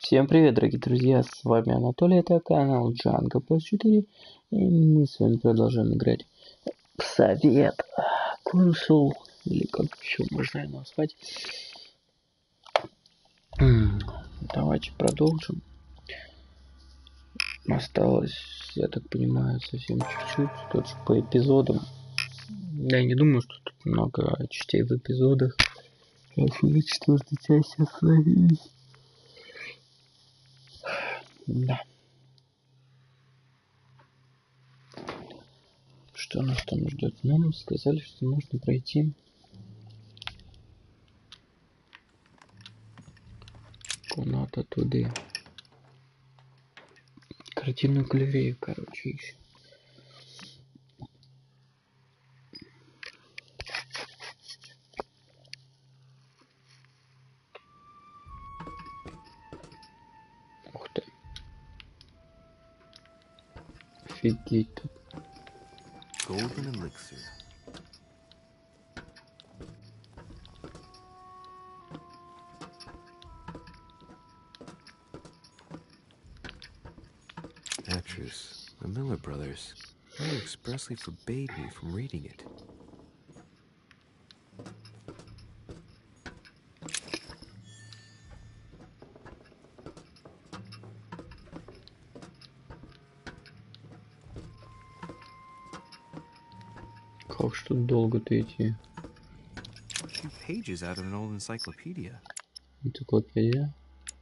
Всем привет, дорогие друзья, с вами Анатолий, это канал Джанго плюс 4, и мы с вами продолжаем играть в совет, Council, или как еще можно его назвать. Давайте продолжим. Осталось, я так понимаю, совсем чуть-чуть, тут по эпизодам. Я не думаю, что тут много частей в эпизодах. Сейчас уже 4-я часть остановились. Да. Что нас там ждет? Нам сказали, что можно пройти куда-то туда. Картинную галерею, короче, еще. Ух ты. Офигеть тут. Golden elixir. Actress, the Miller brothers. They expressly forbade me from reading it. Как ж тут долго-то идти? Few pages out of an old encyclopedia. Энциклопедия.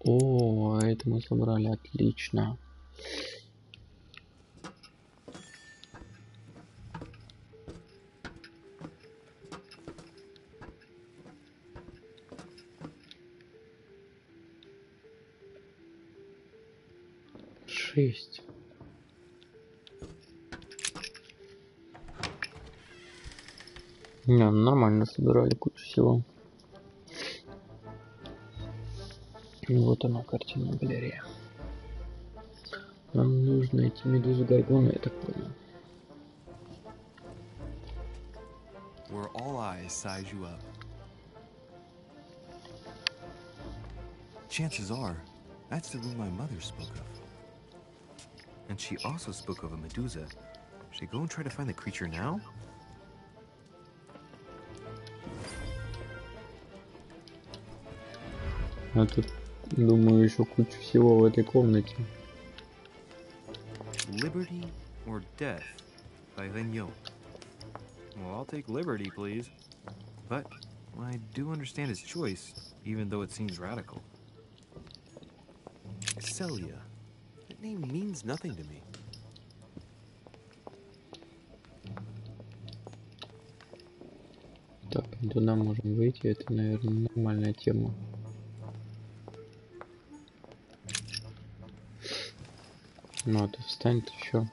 О, это мы собрали, отлично. Шесть. Не, нормально собирали кучу всего. И вот она, картинная галерея. Нам нужно найти медузу Горгону, я так понял. Where all eyes size you up. Chances are, that's the room my mother spoke of. And she also spoke of a Medusa. Should I go and try to find the creature now? А тут, думаю, еще куча всего в этой комнате. Liberty or Death by Vigneault. Well, I'll take Liberty, please. But I do understand his choice, even though it seems radical. Celia. That name means nothing to me. Так, туда можем выйти, это, наверное, нормальная тема. Ну, а ты встань еще.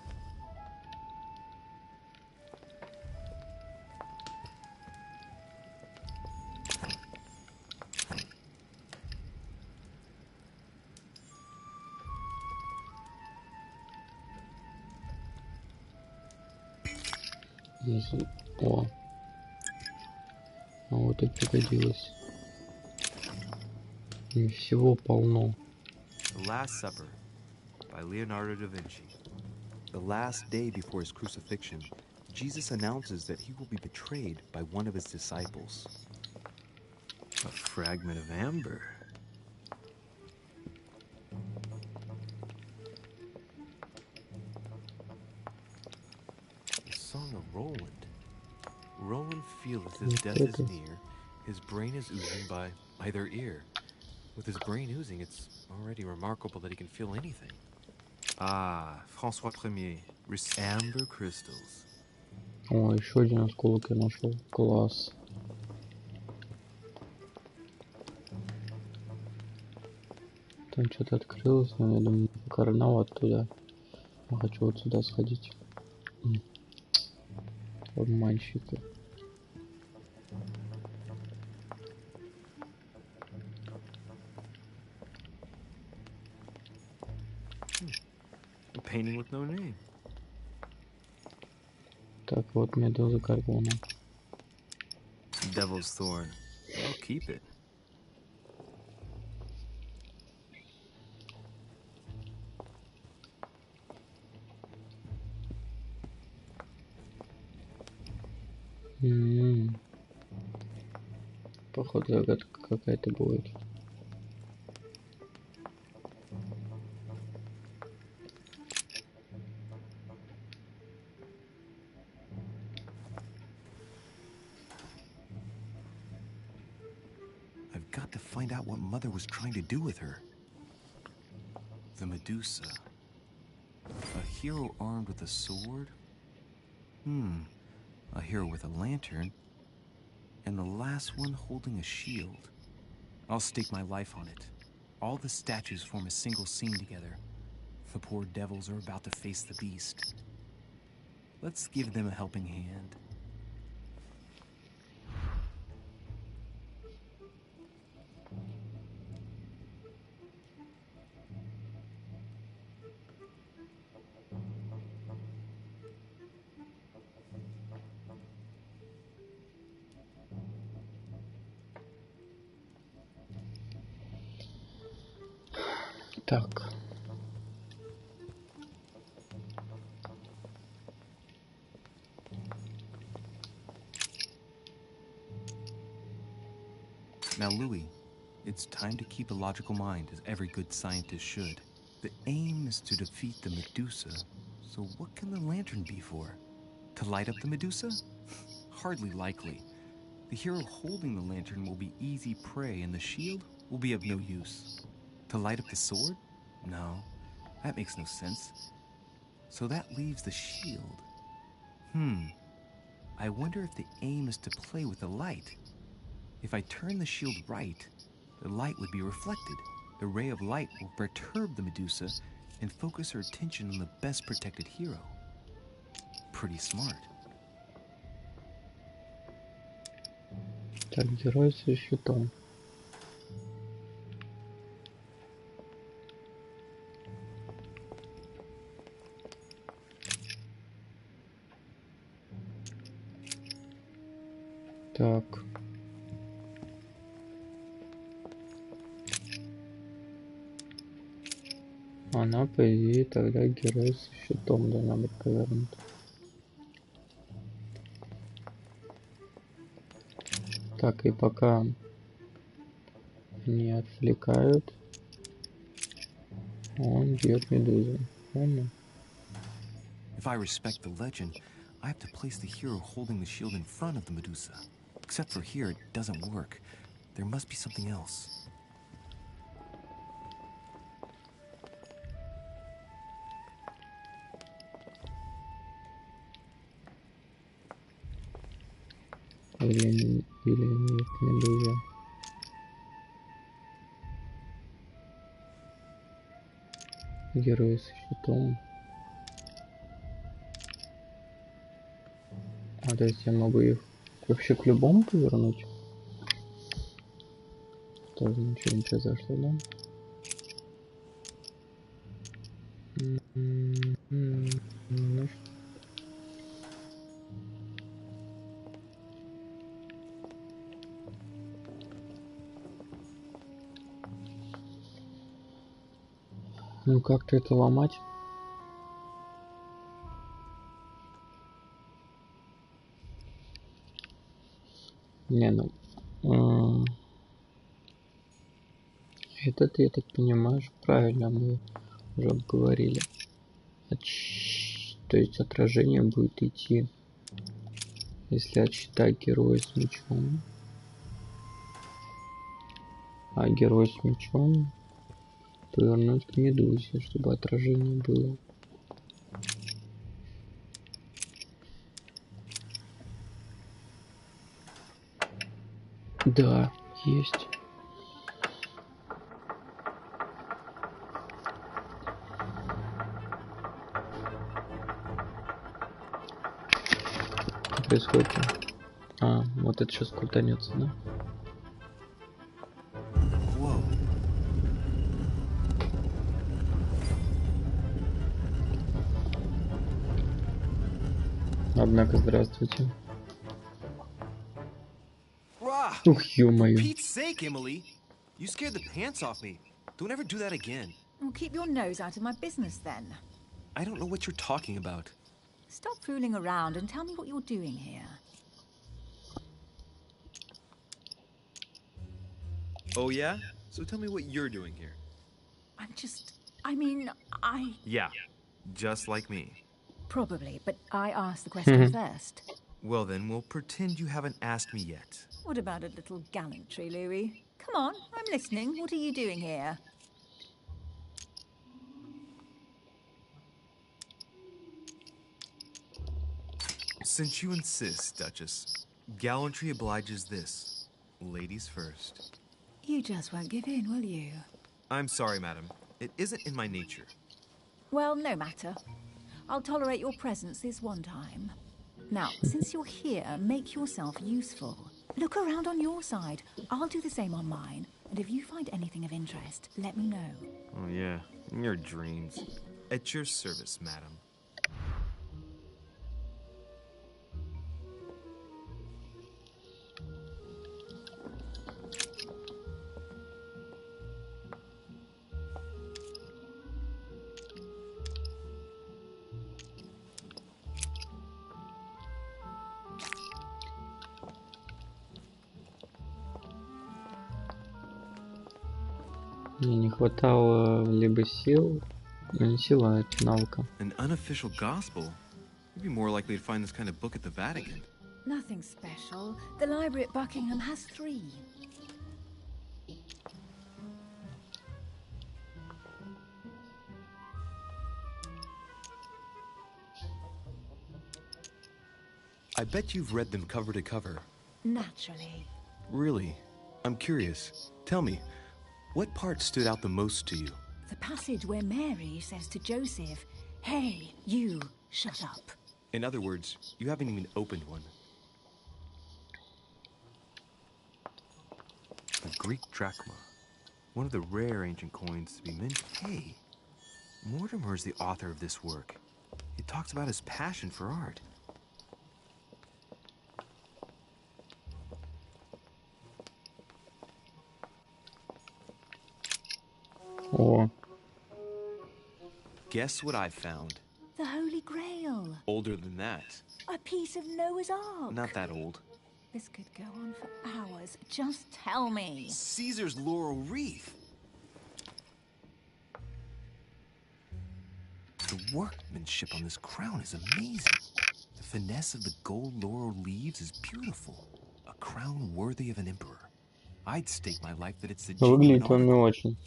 О. А вот и пригодилось. И всего полно. The Last Supper by Leonardo da Vinci. The last day before his crucifixion, Jesus announces that he will be betrayed by one of his disciples. A fragment of amber. The Song of Roland. Roland feeleth his death is near. His brain is oozing by either ear. With his brain oozing, it's already remarkable that he can feel anything. Ah, François Ier. Amber crystals. О, еще один осколок я нашел. Класс. Там что-то открылось, но я думаю, карнал оттуда. Я хочу вот сюда сходить. Обманщики. A painting with no name. Так, вот медуза Горгона. Devil's Thorn. I'll keep it. Походу загадка какая-то будет. I've got to find out what Mother was trying to do with her. The Medusa. A hero armed with a sword? A hero with a lantern? And the last one holding a shield. I'll stake my life on it. All the statues form a single scene together. The poor devils are about to face the beast. Let's give them a helping hand. Так. Now, Louis, it's time to keep a logical mind, as every good scientist should. The aim is to defeat the Medusa, so what can the lantern be for? To light up the Medusa? Hardly likely. The hero holding the lantern will be easy prey, and the shield will be of no use. To light up the sword? No, that makes no sense. So that leaves the shield. I wonder if the aim is to play with the light. If I turn the shield right, the light would be reflected. The ray of light will perturb the Medusa and focus her attention on the best protected hero. Pretty smart. Так, герой со щитом. Так. Она, по идее, тогда герой со щитом должна быть повернута. Так, и пока не отвлекают, он бьет медузу. Правильно? If I respect the legend, I have to place the hero holding the shield in front of the Medusa. Except for here, it doesn't work. There must be something else. Или не к медузе. Герой со щитом. А то есть я могу их вообще к любому повернуть? Тоже ничего не произошло, да? Ну, ну как-то это ломать. Не, ну этот, я так понимаю, правильно мы уже обговорили. То есть отражение будет идти, если отсчитать героя с мечом, а герой с мечом повернуть к медузе, чтобы отражение было. Да, есть. Что происходит? А, вот это сейчас крутанется, да? Однако, здравствуйте. Ух, ё-моё. Pete's sake, Emily! You scared the pants off me. Don't ever do that again. Well, keep your nose out of my business then. I don't know what you're talking about. Stop fooling around and tell me what you're doing here. Oh yeah? So tell me what you're doing here. Yeah, just like me. Probably, but I asked the question first. Well then, we'll pretend you haven't asked me yet. What about a little gallantry, Louis? Come on, I'm listening. What are you doing here? Since you insist, Duchess, gallantry obliges this. Ladies first. You just won't give in, will you? I'm sorry, madam. It isn't in my nature. Well, no matter. I'll tolerate your presence this one time. Now, since you're here, make yourself useful. Look around on your side. I'll do the same on mine. And if you find anything of interest, let me know. Oh yeah, in your dreams. At your service, madam. Мне не хватало либо сил, не сила, а навыка. An unofficial gospel? You'd be more likely to find this kind of book at the Vatican. Nothing special. The library at Buckingham has 3. I bet you've read them cover to cover. Naturally. Really? I'm curious. Tell me, what part stood out the most to you? The passage where Mary says to Joseph, "Hey, you, shut up." In other words, you haven't even opened one. A Greek drachma. One of the rare ancient coins to be minted. Hey, Mortimer is the author of this work. It talks about his passion for art. О, Guess what I found? The Holy Grail. Older than that. A piece of Noah's Ark. Not that old. This could go on for hours. Just tell me. Caesar's laurel wreath. The workmanship on this crown is amazing. The finesse of the gold laurel leaves is beautiful. A crown worthy of an emperor. I'd stake my life that it's the genuine выглядит он не article. очень.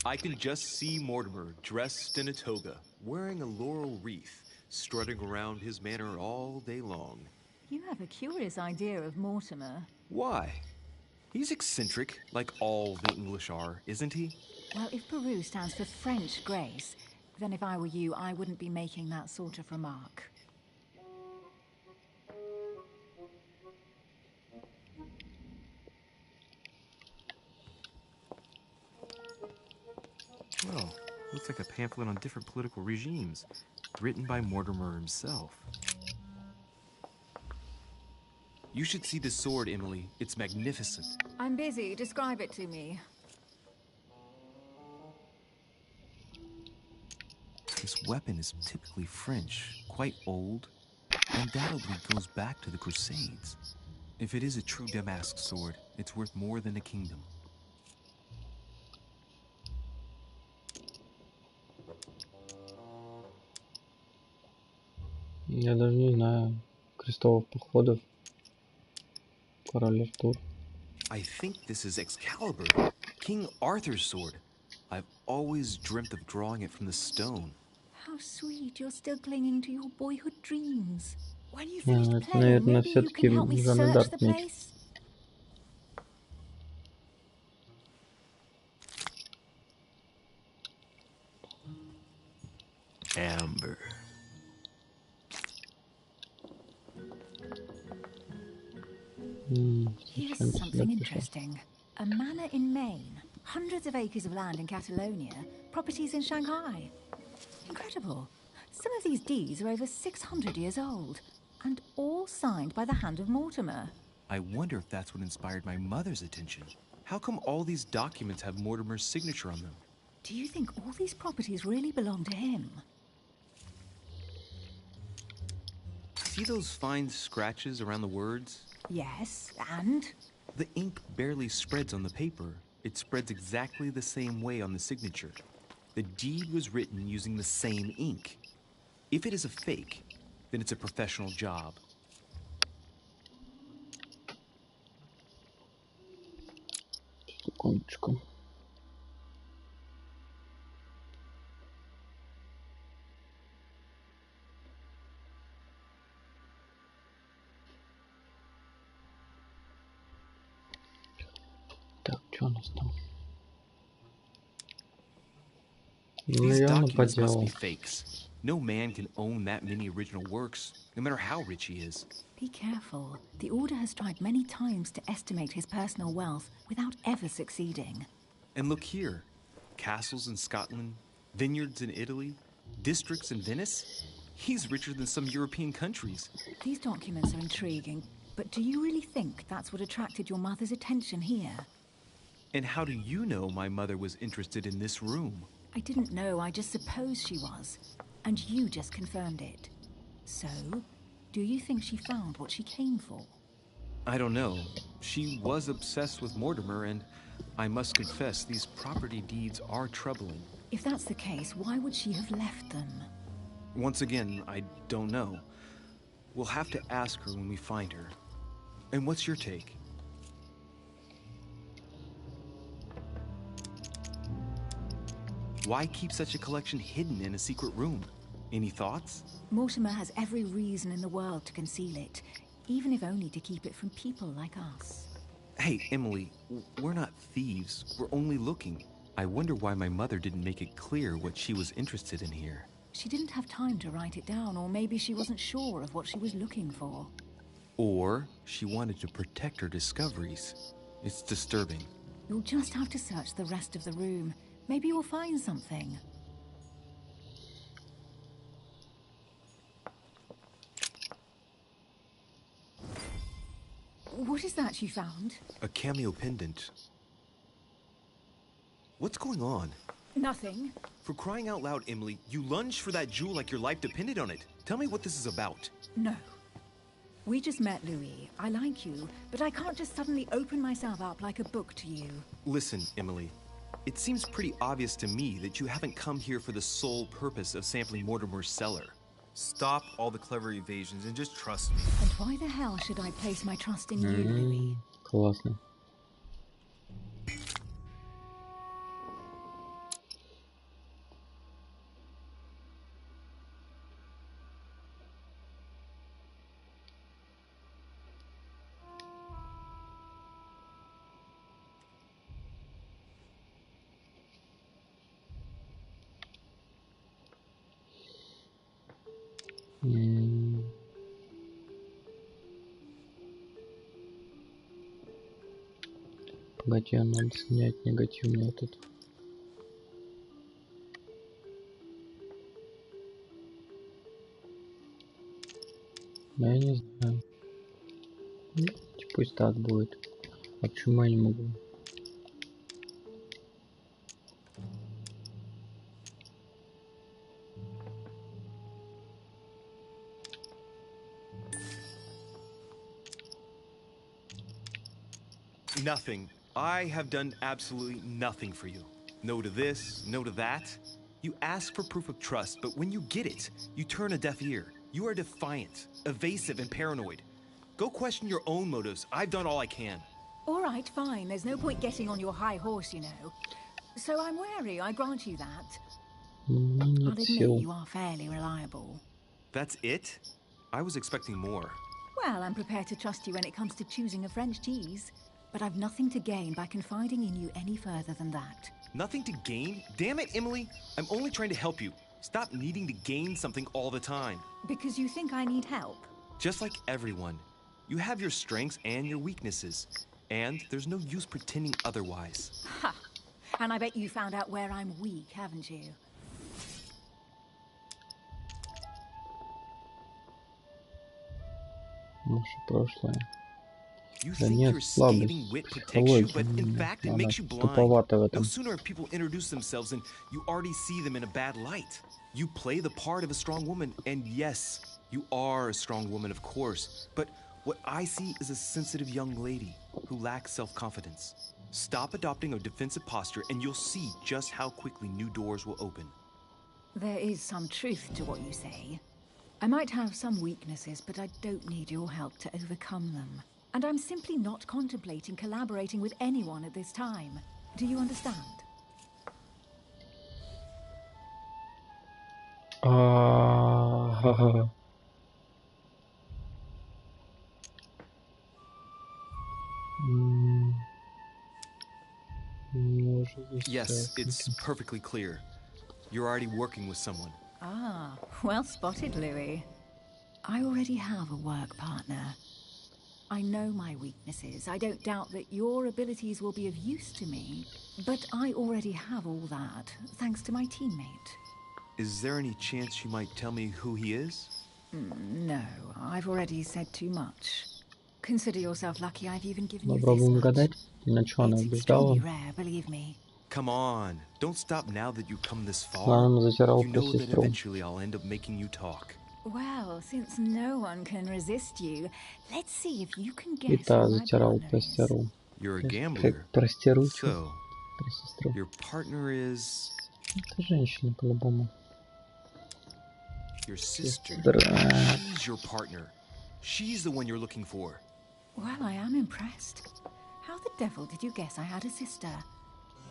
I can just see Mortimer dressed in a toga, wearing a laurel wreath, strutting around his manor all day long. You have a curious idea of Mortimer. Why? He's eccentric, like all the English are, isn't he? Well, if Peru stands for French grace, then if I were you, I wouldn't be making that sort of remark. Well, looks like a pamphlet on different political regimes, written by Mortimer himself. You should see this sword, Emily. It's magnificent. I'm busy. Describe it to me. This weapon is typically French, quite old, undoubtedly goes back to the Crusades. If it is a true damask sword, it's worth more than a kingdom. Я даже не знаю крестовых походов. Король Артур. I think this is Excalibur, King Arthur's sword. I've always dreamt of drawing it from the stone. How sweet you're still clinging to your boyhood dreams. When you Ну, finished это, playing, наверное, maybe you все-таки can help me Жанна search the Дарк. place. Amber. Here's something interesting. A manor in Maine, hundreds of acres of land in Catalonia, properties in Shanghai. Incredible. Some of these deeds are over 600 years old, and all signed by the hand of Mortimer. I wonder if that's what inspired my mother's attention. How come all these documents have Mortimer's signature on them? Do you think all these properties really belong to him? See those fine scratches around the words? Yes, and? The ink barely spreads on the paper. It spreads exactly the same way on the signature. The deed was written using the same ink. If it is a fake, then it's a professional job. Секундочку. Так, что у нас там? These Наверное, documents must подделал. be fakes. No man can own that many original works, no matter how rich he is. Be careful. The Order has tried many times to estimate his personal wealth without ever succeeding. And look here. Castles in Scotland, vineyards in Italy, districts in Venice. He's richer than some European countries. These documents are intriguing, but do you really think that's what attracted your mother's attention here? And how do you know my mother was interested in this room? I didn't know, I just supposed she was. And you just confirmed it. So, do you think she found what she came for? I don't know. She was obsessed with Mortimer, and I must confess, these property deeds are troubling. If that's the case, why would she have left them? Once again, I don't know. We'll have to ask her when we find her. And what's your take? Why keep such a collection hidden in a secret room? Any thoughts? Mortimer has every reason in the world to conceal it, even if only to keep it from people like us. Hey, Emily, we're not thieves. We're only looking. I wonder why my mother didn't make it clear what she was interested in here. She didn't have time to write it down, or maybe she wasn't sure of what she was looking for. Or she wanted to protect her discoveries. It's disturbing. You'll just have to search the rest of the room. Maybe you'll find something. What is that you found? A cameo pendant. What's going on? Nothing. For crying out loud, Emily, you lunged for that jewel like your life depended on it. Tell me what this is about. No. We just met, Louis. I like you, but I can't just suddenly open myself up like a book to you. Listen, Emily. It seems pretty obvious to me that you haven't come here for the sole purpose of sampling Mortimer's cellar. Stop all the clever evasions and just trust me. And why the hell should I place my trust in you, Louis? Классно. Погоди, надо снять негативный этот. Да я не знаю. Пусть так будет. А почему я не могу? Nothing. I have done absolutely nothing for you. No to this, no to that. You ask for proof of trust, but when you get it, you turn a deaf ear. You are defiant, evasive, and paranoid. Go question your own motives. I've done all I can. All right, fine. There's no point getting on your high horse, you know. So I'm wary, I grant you that. I'll admit you are fairly reliable. That's it? I was expecting more. Well, I'm prepared to trust you when it comes to choosing a French cheese. But I've nothing to gain by confiding in you any further than that. Nothing to gain? Damn it, Emily! I'm only trying to help you. Stop needing to gain something all the time. Because you think I need help? Just like everyone. You have your strengths and your weaknesses. And there's no use pretending otherwise. Ha! And I bet you found out where I'm weak, haven't you? Наше прошлое. You Да think нет, your слабость scathing wit protects you, психологии. but in fact it Она makes you blind. туповата в No этом. sooner have people introduced themselves and you already see them in a bad light. You play the part of a strong woman, and yes, you are a strong woman, of course. But what I see is a sensitive young lady who lacks self-confidence. Stop adopting a defensive posture, and you'll see just how quickly new doors will open. There is some truth to what you say. I might have some weaknesses, but I don't need your help to overcome them. And I'm simply not contemplating collaborating with anyone at this time. Do you understand? Yes, it's perfectly clear. You're already working with someone. Ah, well spotted, Louis. I already have a work partner. I know my weaknesses. I don't doubt that your abilities will be of use to me, but I already have all that, thanks to my teammate. Is there any chance you might tell me who he is? No, I've already said too much. Consider yourself lucky I've even given you Попробуем this much. угадать, на что она It's убеждала. extremely rare, believe me. Come on, don't stop now that you've come this far. Ладно, затирал You про know that сестру. eventually I'll end up making you talk. Well, since no one can resist you, let's see if you can И guess та who my затирал partner про is. сестру. You're a Как gambler. про сестру, So, про сестру. your partner is Это женщина по-любому. your sister. Сестра. She's your partner. She's the one you're looking for. Well, I am impressed. How the devil did you guess I had a sister?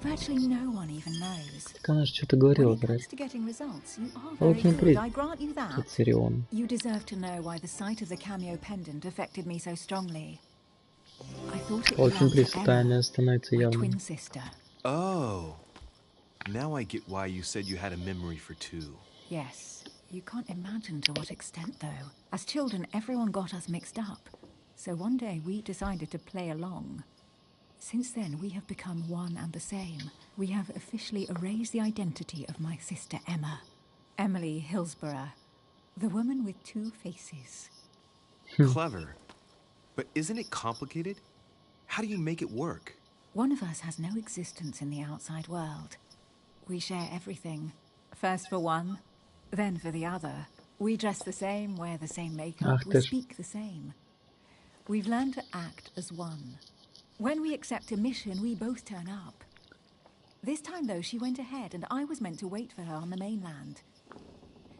Virtually no one even knows. Так она же что-то When говорила it про comes to getting results, you are А вот very смотри, good, I grant you that. Цирион. You deserve to know why the sight of the cameo pendant affected me so strongly. I thought it Очень belonged to близко, тайна Emma, становится my явной. twin sister. Oh. Now I get why you said you had a memory for two. Yes, you can't imagine to what extent, though. As children, everyone got us mixed up. So one day we decided to play along. Since then, we have become one and the same. We have officially erased the identity of my sister Emma. Emily Hillsborough, the woman with two faces. Clever. But isn't it complicated? How do you make it work? One of us has no existence in the outside world. We share everything. First for one, then for the other. We dress the same, wear the same makeup, Ах we ты ж. speak the same. We've learned to act as one. When we accept a mission, we both turn up. This time, though, she went ahead, and I was meant to wait for her on the mainland.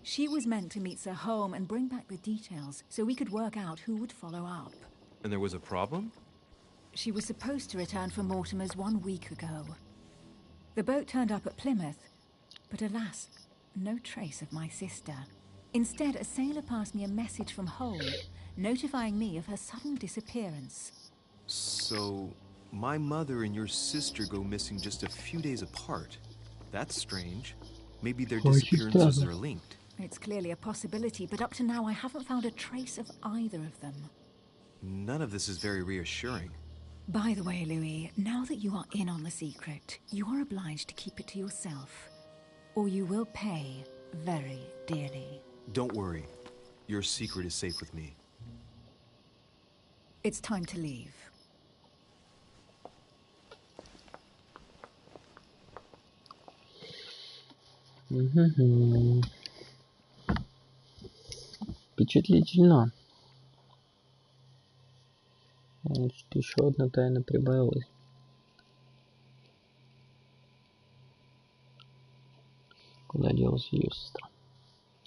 She was meant to meet Sir Home and bring back the details, so we could work out who would follow up. And there was a problem? She was supposed to return from Mortimer's 1 week ago. The boat turned up at Plymouth, but alas, no trace of my sister. Instead, a sailor passed me a message from home, notifying me of her sudden disappearance. So, my mother and your sister go missing just a few days apart. That's strange. Maybe their disappearances are linked. It's clearly a possibility, but up to now I haven't found a trace of either of them. None of this is very reassuring. By the way, Louis, now that you are in on the secret, you are obliged to keep it to yourself, or you will pay very dearly. Don't worry. Your secret is safe with me. It's time to leave. Впечатлительно. Значит, еще одна тайна прибавилась. Куда делась ее сестра?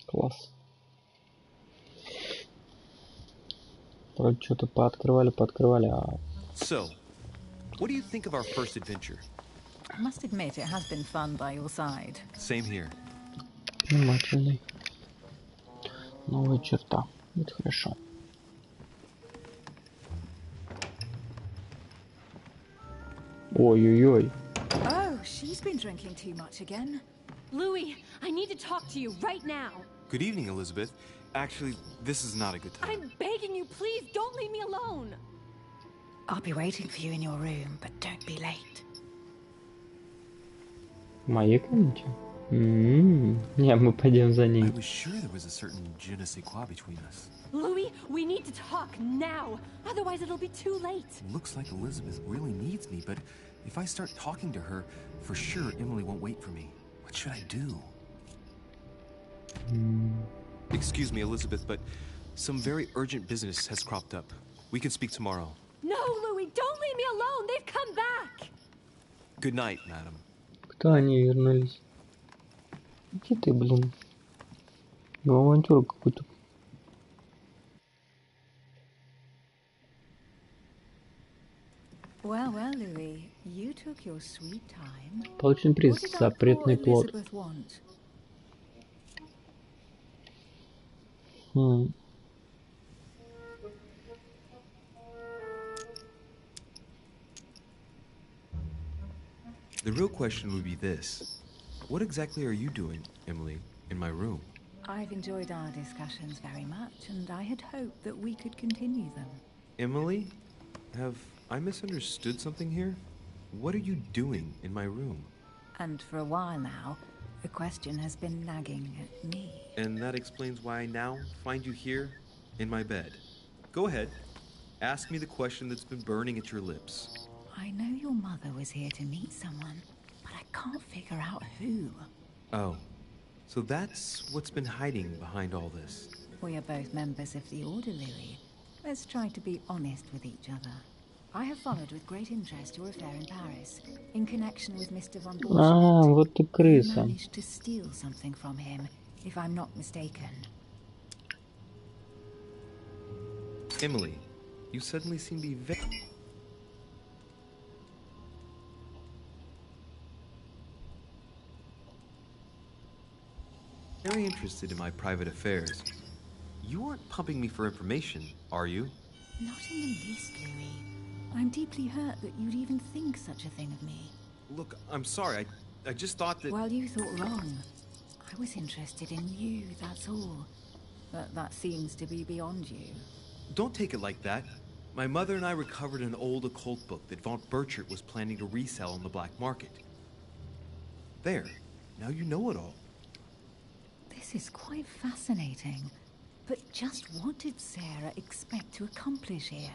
Класс. Вроде что-то пооткрывали, а... So, what do you think of our first adventure? I must admit it has been fun by your side. Same here. Внимательный. Новая черта. Это хорошо. Ой-ой-ой. Oh, she's been drinking too much again. Louis, I need to talk to you right now. Good evening, Elizabeth. Actually, this is not a good time. I'm begging you, please don't leave me alone. I'll be waiting for you in your room, but don't be late. В моей комнате? Не, мы пойдем за I ней. was sure there was a certain je ne sais quoi between us. Louis, we need to talk now. Otherwise, it'll be too late. Looks like Elizabeth really needs me, but if I start talking to her, for sure Emily won't wait for me. What should I do? Excuse me, Elizabeth, but some very urgent business has cropped up. We can speak tomorrow. No, Louis, don't leave me alone. They've come back. Good night, madam. Кто они вернулись? Иди ты, блин. Ну, авантюру какую-то. Well, well, Louis, you took your sweet time. Получен приз. What did our Запретный poor плод. Elizabeth want? The real question would be this. What exactly are you doing, Emily, in my room? I've enjoyed our discussions very much, and I had hoped that we could continue them. Emily? Have I misunderstood something here? What are you doing in my room? And for a while now, the question has been nagging at me. And that explains why I now find you here in my bed. Go ahead. Ask me the question that's been burning at your lips. I know your mother was here to meet someone, but I can't figure out who. Oh, so that's what's been hiding behind all this. We are both members of the Order, Louis. Let's try to be honest with each other. I have followed with great interest your affair in Paris, in connection with Mr. von Borchardt. Вот ты You крыса. managed to steal something from him, if I'm not mistaken. Emily, you suddenly seem to be very interested in my private affairs. You aren't pumping me for information, are you? Not in the least, Louis. I'm deeply hurt that you'd even think such a thing of me. Look, I'm sorry. I just thought that... Well, you thought wrong. I was interested in you, that's all. But that seems to be beyond you. Don't take it like that. My mother and I recovered an old occult book that von Burchard was planning to resell on the black market. There. Now you know it all. This is quite fascinating. But just what did Sarah expect to accomplish here?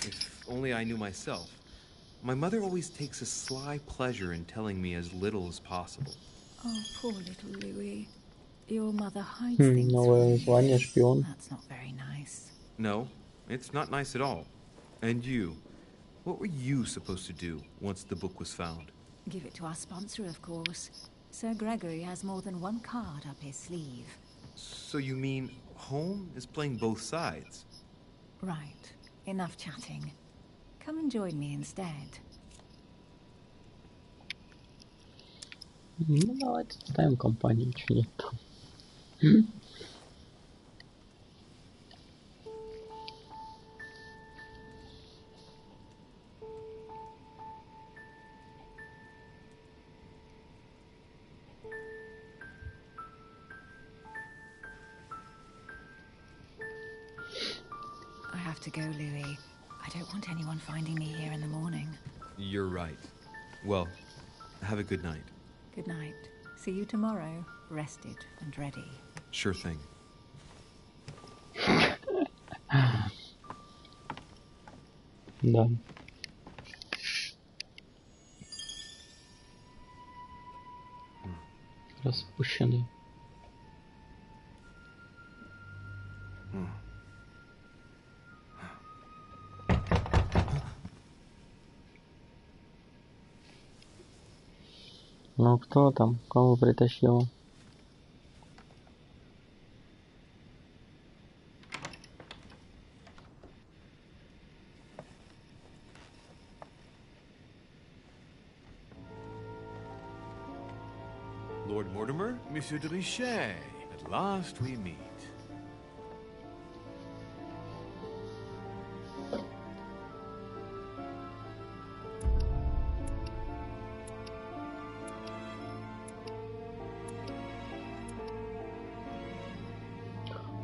If only I knew myself. My mother always takes a sly pleasure in telling me as little as possible. Oh, poor little Louis. Your mother hides things Новое from звание you. шпион. That's not very nice. No, it's not nice at all. And you? What were you supposed to do once the book was found? Give it to our sponsor, of course. Sir Gregory has more than one card up his sleeve. So you mean home is playing both sides? Right. Enough chatting. Come and join me instead. Ну, давайте ставим компанию, ничего нет там. I have to go, Louis. I don't want anyone finding me here in the morning. You're right. Well, have a good night. Good night. See you tomorrow, rested and ready. Sure thing. Да. Распущенный. Ну кто там? Кого притащила? Lord Mortimer? Monsieur de Richet, at last we meet.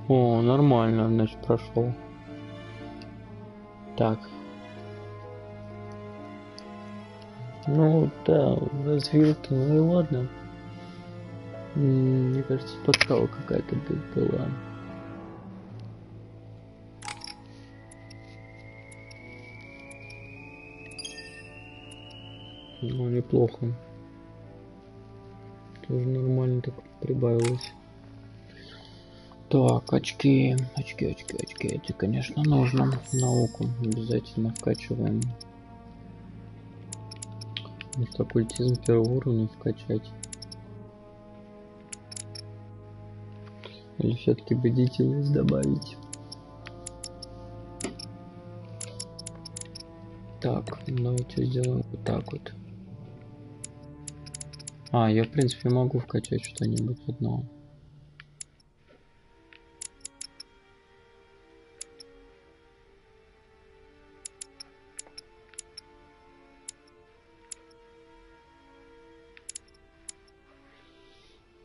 О, нормально, значит, прошел. Так. Ну да, развилки, ну и ладно. Мне кажется, подстава какая-то была. Ну, неплохо. Тоже нормально так прибавилось. Так, очки. Это, конечно, нужно. Науку обязательно вкачиваем. Может, оккультизм первого уровня вкачать. Или все-таки бдительность добавить. Так, давайте сделаем вот так вот. Я в принципе могу вкачать что-нибудь одно.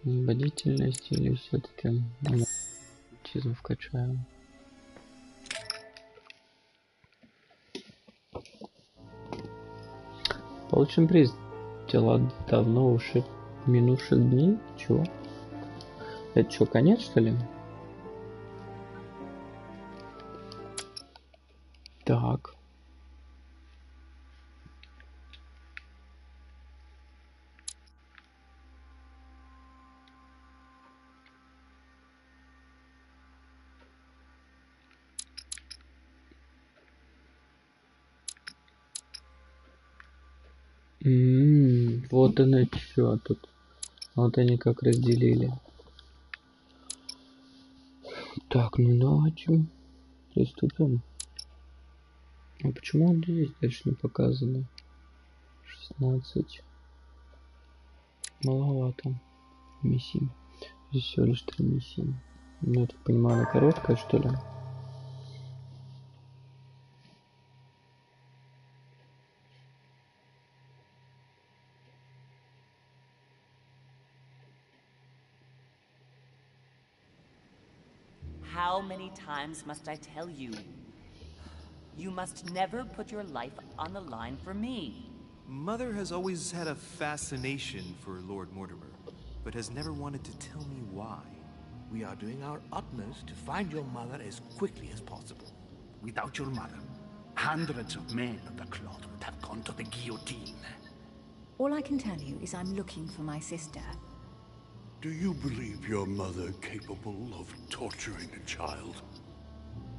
Бдительность или все-таки оккультизм вкачаем. Получим приз. Дела давно ушли минувших дней. Чего? Это что, конец, что ли? Так. Вот оно что тут. Вот они как разделили. Так, ну давайте приступим. А почему он здесь дальше не показано? 16. Маловато. Миссия. Здесь всего лишь 3 миссии. Ну, я так понимаю, она короткая, что ли? How many times must I tell you? You must never put your life on the line for me. Mother has always had a fascination for Lord Mortimer, but has never wanted to tell me why. We are doing our utmost to find your mother as quickly as possible. Without your mother, hundreds of men of the cloth would have gone to the guillotine. All I can tell you is I'm looking for my sister. Do you believe your mother capable of torturing a child?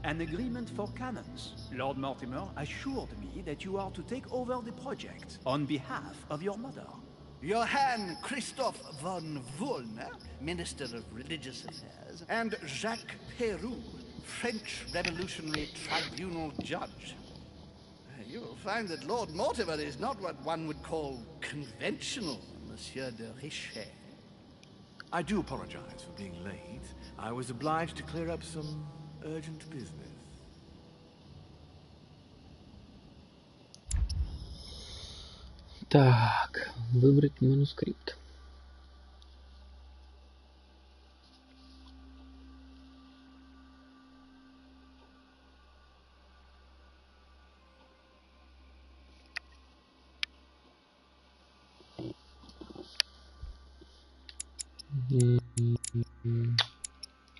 An agreement for cannons. Lord Mortimer assured me that you are to take over the project on behalf of your mother. Johann Christoph von Wollner, Minister of Religious Affairs, and Jacques Peroux, French Revolutionary Tribunal Judge. You'll find that Lord Mortimer is not what one would call conventional, Monsieur de Richet. I do apologize for being late. I was obliged to clear up some urgent business. Так, выбрать манускрипт.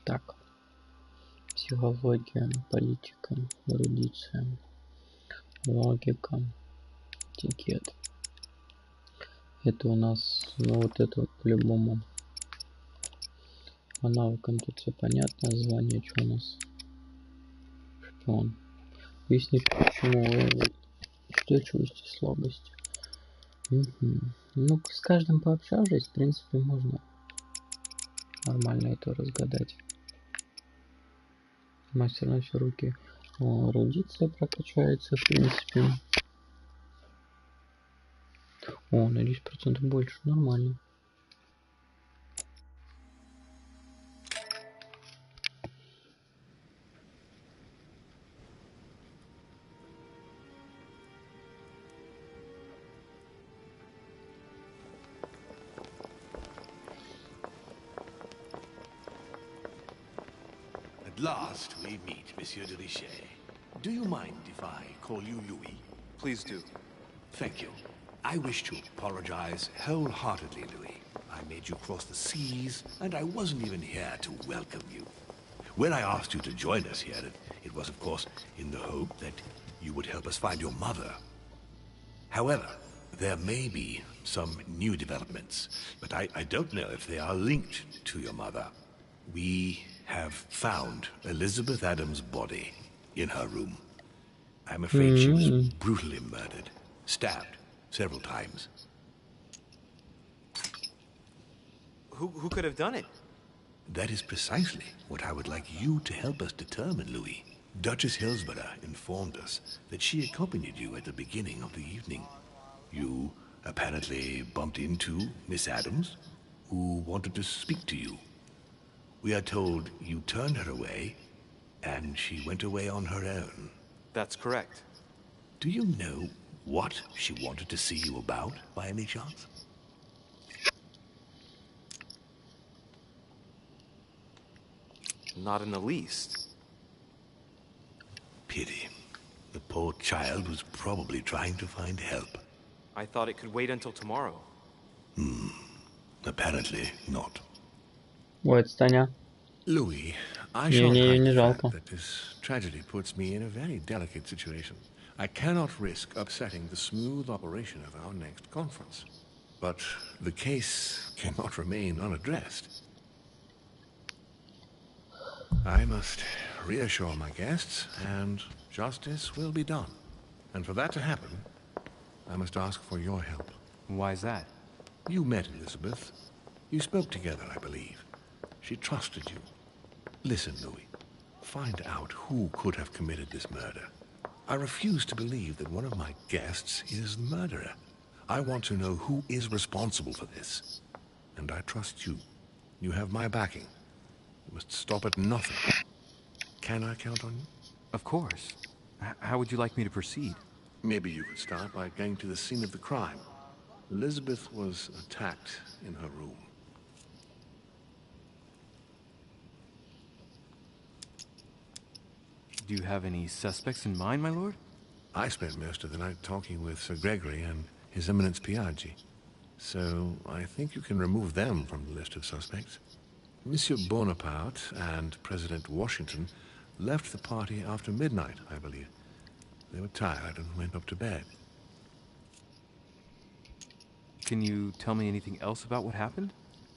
Так, психология, политика, эрудиция, логика, этикет. Это у нас, ну вот это вот по-любому. По навыкам тут все понятно. Звание, что у нас? Шпион. Выяснить, почему устойчивость и слабость. Ну, с каждым пообщавшись, в принципе, можно нормально это разгадать. Мастер на все руки. Эрудиция прокачается, в принципе. На 10% больше. Нормально. At last we meet, Monsieur de Richet. do you mind if I call you Louis? Please do. Thank you. I wish to apologize wholeheartedly, Louis. I made you cross the seas, and I wasn't even here to welcome you. When I asked you to join us here, it was, of course, in the hope that you would help us find your mother. However, there may be some new developments, but I don't know if they are linked to your mother. We have found Elizabeth Adams' body in her room. I'm afraid she was brutally murdered, stabbed several times. Who could have done it? That is precisely what I would like you to help us determine, Louis. Duchess Hillsborough informed us that she accompanied you at the beginning of the evening. You apparently bumped into Miss Adams, who wanted to speak to you. We are told you turned her away, and she went away on her own. That's correct. Do you know what she wanted to see you about, by any chance? Not in the least. Pity. The poor child was probably trying to find help. I thought it could wait until tomorrow. Apparently not. Ой, отстань, а. Louis, I Не, shall мне её hide не the жалко. fact that this tragedy puts me in a very delicate situation. I cannot risk upsetting the smooth operation of our next conference. But the case cannot remain unaddressed. I must reassure my guests, and justice will be done. And for that to happen, I must ask for your help. Why is that? You met Elizabeth. You spoke together, I believe. She trusted you. Listen, Louis. Find out who could have committed this murder. I refuse to believe that one of my guests is the murderer. I want to know who is responsible for this. And I trust you. You have my backing. You must stop at nothing. Can I count on you? Of course. How would you like me to proceed? Maybe you could start by going to the scene of the crime. Elizabeth was attacked in her room. Do you have any suspects in mind, my lord? I spent most of the night talking with Sir Gregory and His Eminence Piaggi. So I think you can remove them from the list of suspects. Monsieur Bonaparte and President Washington left the party after midnight, I believe. They were tired and went up to bed. Can you tell me anything else about what happened?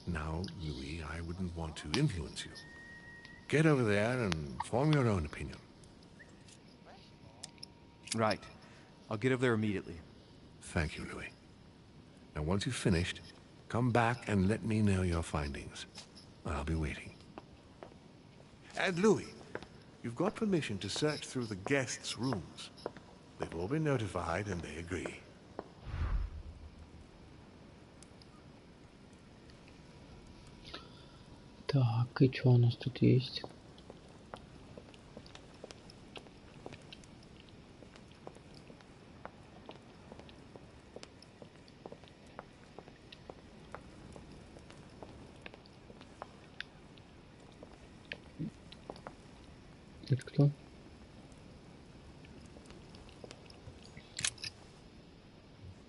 Now, Louis, I wouldn't want to influence you. Get over there and form your own opinion. Right. I'll get over there immediately. Thank you, Louis. Now, once you've finished, come back and let me know your findings. I'll be waiting. And Louis, you've got permission to search through the guests' rooms. They've all been notified and they agree. Так, и что у нас тут есть? Это кто?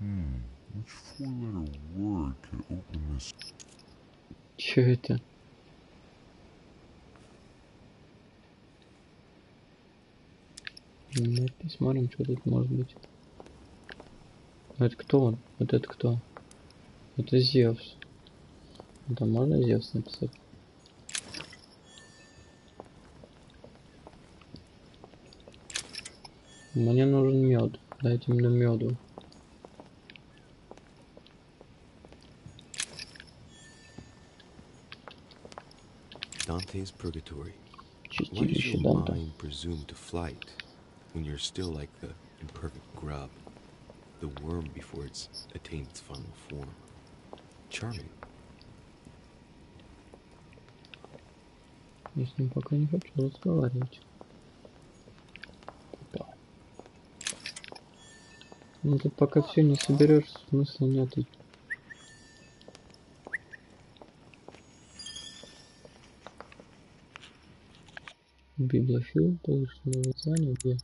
Which four-letter word could open this? Чё это? Ну, посмотрим, что тут может быть. Это кто он? Вот это кто? Это Зевс. Это можно Зевс написать? Мне нужен мед. Дайте мне меду. Dante's Purgatory. Why Чистилище does your Данте. mind presume to flight when you're still like the imperfect grub, the worm before it's attained its final form? Charming. Я с ним пока не хочу разговаривать. Да. Ну тут пока все не соберешь, смысла нет. Библиофил, получил название, где?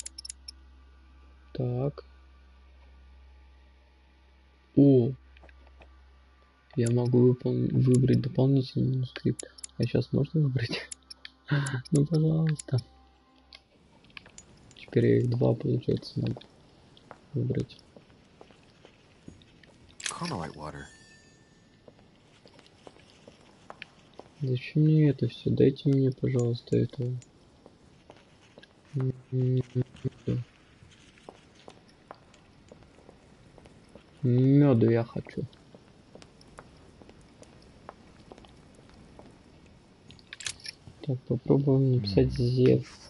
Так. О! Я могу выбрать дополнительный манускрипт. А сейчас можно выбрать? Ну, пожалуйста. Теперь я их два, получается, могу выбрать. Зачем мне это все? Дайте мне, пожалуйста, этого. Меду я хочу. Так, попробуем написать Зевс.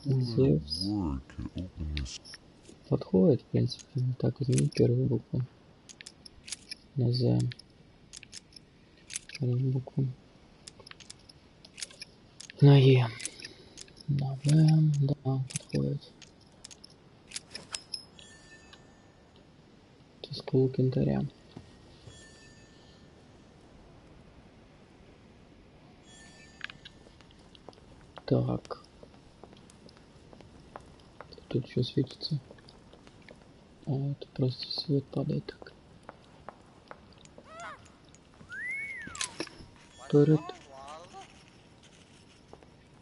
Подходит, в принципе. Так, возьмем первую букву. На З. Вторую букву. На Е. На В. Да, подходит. Это скул кентаря. Так. Тут что светится? А, это просто свет падает так. Кто это?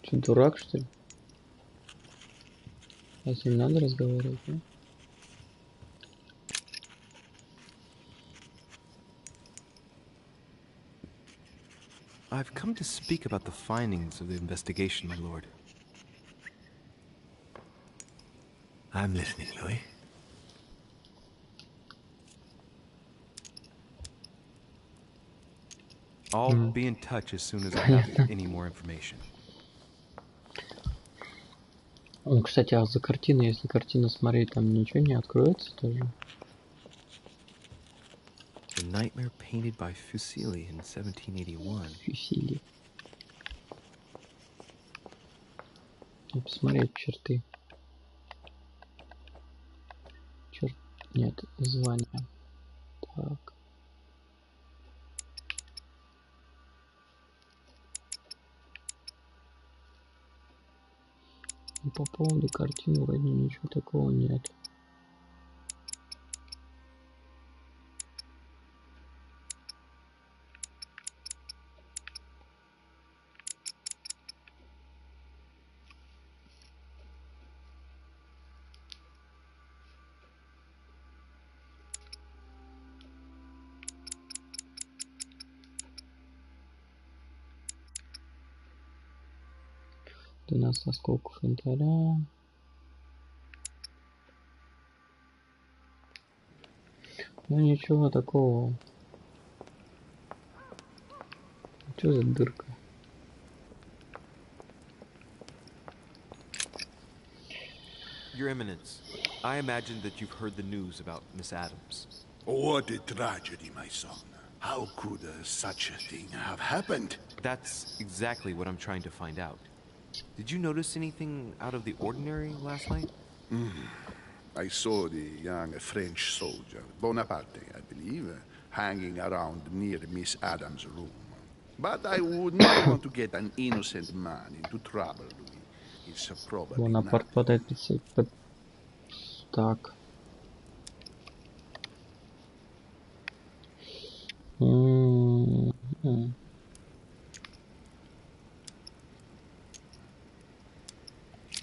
Че, дурак, что ли? А с ним надо разговаривать, да? I've come to speak about the findings of the investigation, my lord. I'm listening, Louis. I'll be in touch as soon as I have any more information. Ну, кстати, а за картиной, если картину смотреть, там ничего не откроется тоже. The nightmare painted by Fuseli in 1781. Фусили. Посмотреть черты. Нет, звание. Так. И по поводу картины вроде ничего такого нет. У нас осколков янтаря. Ну ничего такого. Что за дырка? Your Eminence, I imagine that you've heard the news about Miss Adams. What a tragedy, my son. How could such a thing have happened? That's exactly what I'm trying to find out. Did you notice anything out of the ordinary last night? I saw the young French soldier, Bonaparte, I believe, hanging around near Miss Adams' room. But I would not want to get an innocent man into trouble, Louis. It's probably Бонапарт подает под... Так.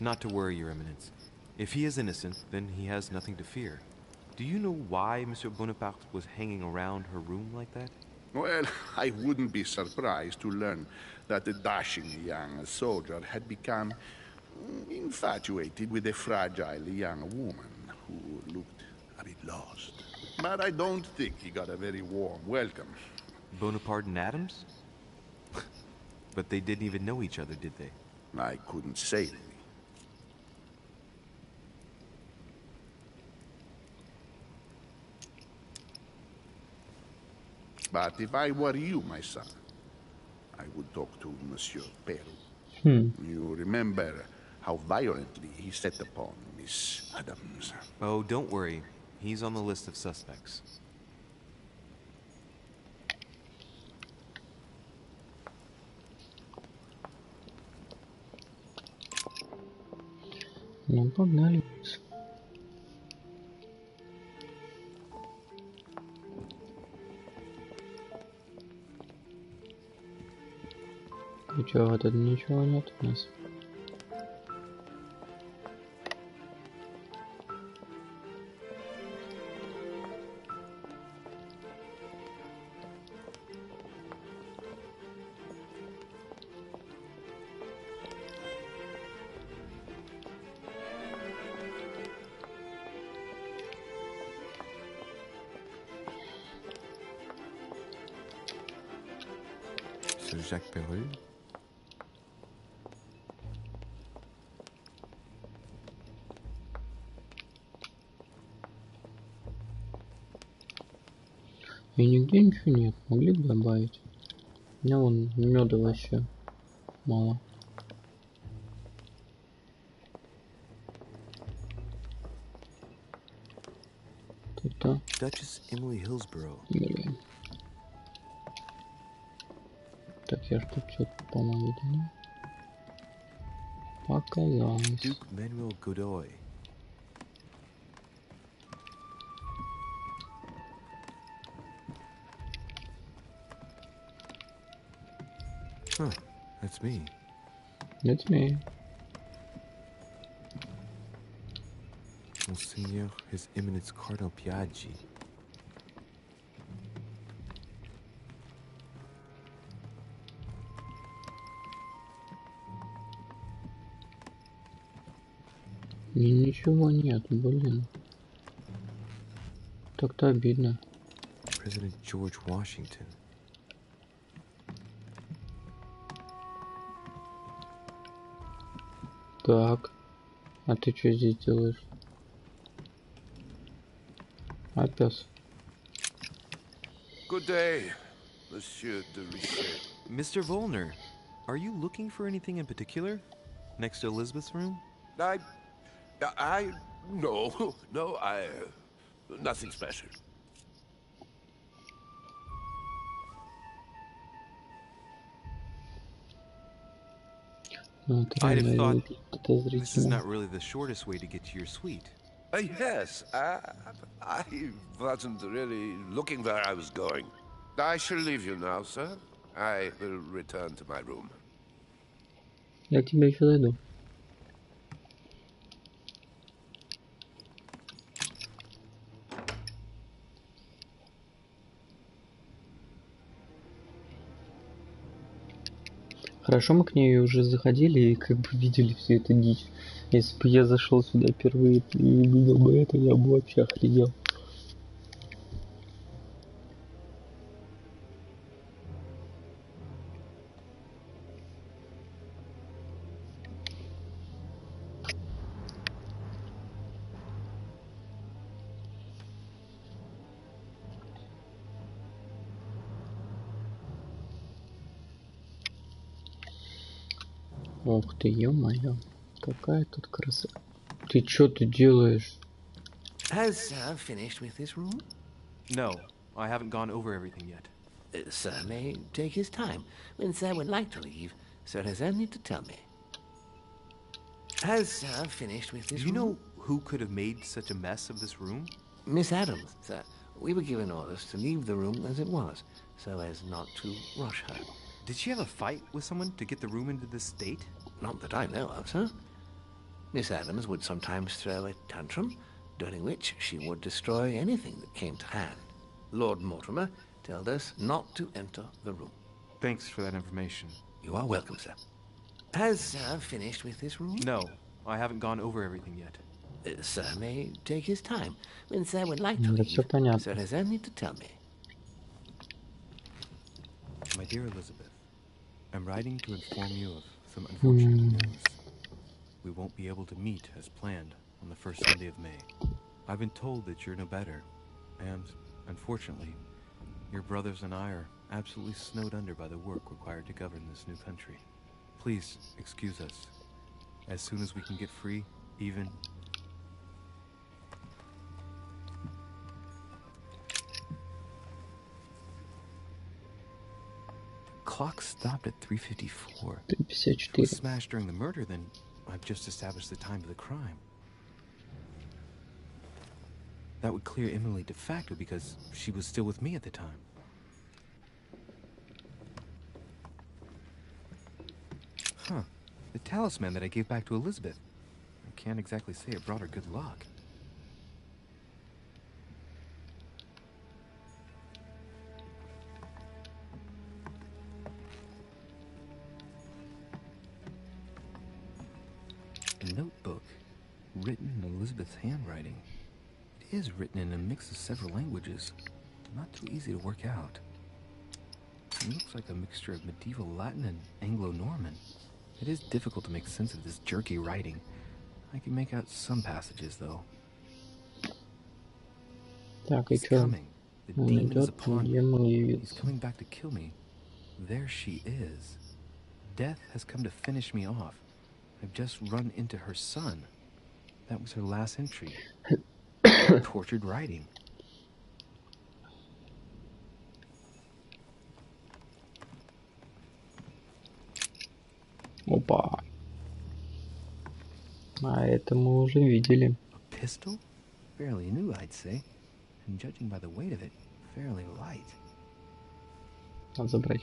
Not to worry, Your Eminence. If he is innocent, then he has nothing to fear. Do you know why Monsieur Bonaparte was hanging around her room like that? Well, I wouldn't be surprised to learn that the dashing young soldier had become infatuated with a fragile young woman who looked a bit lost. But I don't think he got a very warm welcome. Bonaparte and Adams? But they didn't even know each other, did they? I couldn't say, Louis. But if I were you, my son, I would talk to Monsieur Peru. You remember how violently he set upon Miss Adams. Oh, don't worry. He's on the list of suspects. Ну, погнали. И чё, вот это ничего нет у нас? Jacques Perru. И нигде ничего нет. Могли бы добавить. У меня вон меда вообще мало. Тут-то. Duchess Emily Hillsborough. Блин. Так, я ж тут что-то, по-моему, видел. Показалось. Duke Manuel Godoy. Huh, that's me. That's me. Monseigneur, His Eminence Cardinal Piaggi. Ничего нет, блин. Так-то обидно. President George Washington. Так. А ты что здесь делаешь? А пес? Good day, Monsieur de Richet. Mr. Volner, are you looking for anything in particular? Next to Elizabeth's room? No, nothing special. I'd have thought this is not really the shortest way to get to your suite. Yes, I wasn't really looking where I was going. I shall leave you now, sir. I will return to my room. Я тебя еще найду. Хорошо, мы к ней уже заходили и как бы видели всю эту дичь. Если бы я зашел сюда впервые и увидел бы это, я бы вообще охренел. Ох ты, ё-моё, какая тут красота. Ты чё ты делаешь? Has Sir finished with this room? No, I haven't gone over everything yet. Sir may take his time. When Sir would like to leave, Sir has only to tell me. Has Sir finished with this room? Do you know who could have made such a mess of this room? Miss Adams, Sir. We were given orders to leave the room as it was, so as not to rush her. Did she have a fight with someone to get the room into this state? Not that I know of, sir. Miss Adams would sometimes throw a tantrum, during which she would destroy anything that came to hand. Lord Mortimer told us not to enter the room. Thanks for that information. You are welcome, sir. Has Sir finished with this room? No, I haven't gone over everything yet. Sir may take his time. When Sir would like to leave, Sir has only to tell me. My dear Elizabeth, I'm writing to inform you of some unfortunate news. We won't be able to meet as planned on the first Sunday of May. I've been told that you're no better, and, unfortunately, your brothers and I are absolutely snowed under by the work required to govern this new country. Please excuse us. As soon as we can get free, even... Clock stopped at 3:54. 3:54. If it was smashed during the murder, then I've just established the time of the crime. That would clear Emily de facto because she was still with me at the time. Huh. The talisman that I gave back to Elizabeth. I can't exactly say it brought her good luck. A notebook, written in Elizabeth's handwriting. It is written in a mix of several languages. Not too easy to work out. It looks like a mixture of medieval Latin and Anglo-Norman. It is difficult to make sense of this jerky writing. I can make out some passages, though. Так, и He's чё? coming. The Он demon is идёт, upon me. где мы He's явился? coming back to kill me. There she is. Death has come to finish me off. I've just run into her son. That was her last entry. Tortured writing. Опа. А это мы уже видели. A pistol? Fairly new, I'd say. And judging by the weight of it, fairly light. Надо забрать.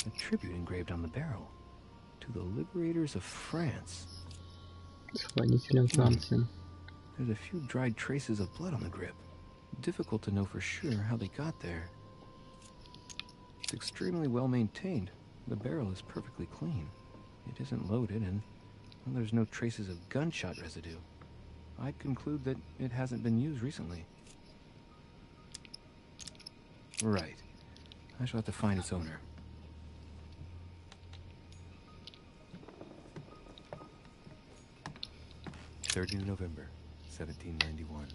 A tribute engraved on the barrel. To the liberators of France. С хранителем Франции. There's a few dried traces of blood on the grip. Difficult to know for sure how they got there. It's extremely well maintained. The barrel is perfectly clean. It isn't loaded, and well, there's no traces of gunshot residue. I'd conclude that it hasn't been used recently. Right. I shall have to find its owner. "30 November, 1791.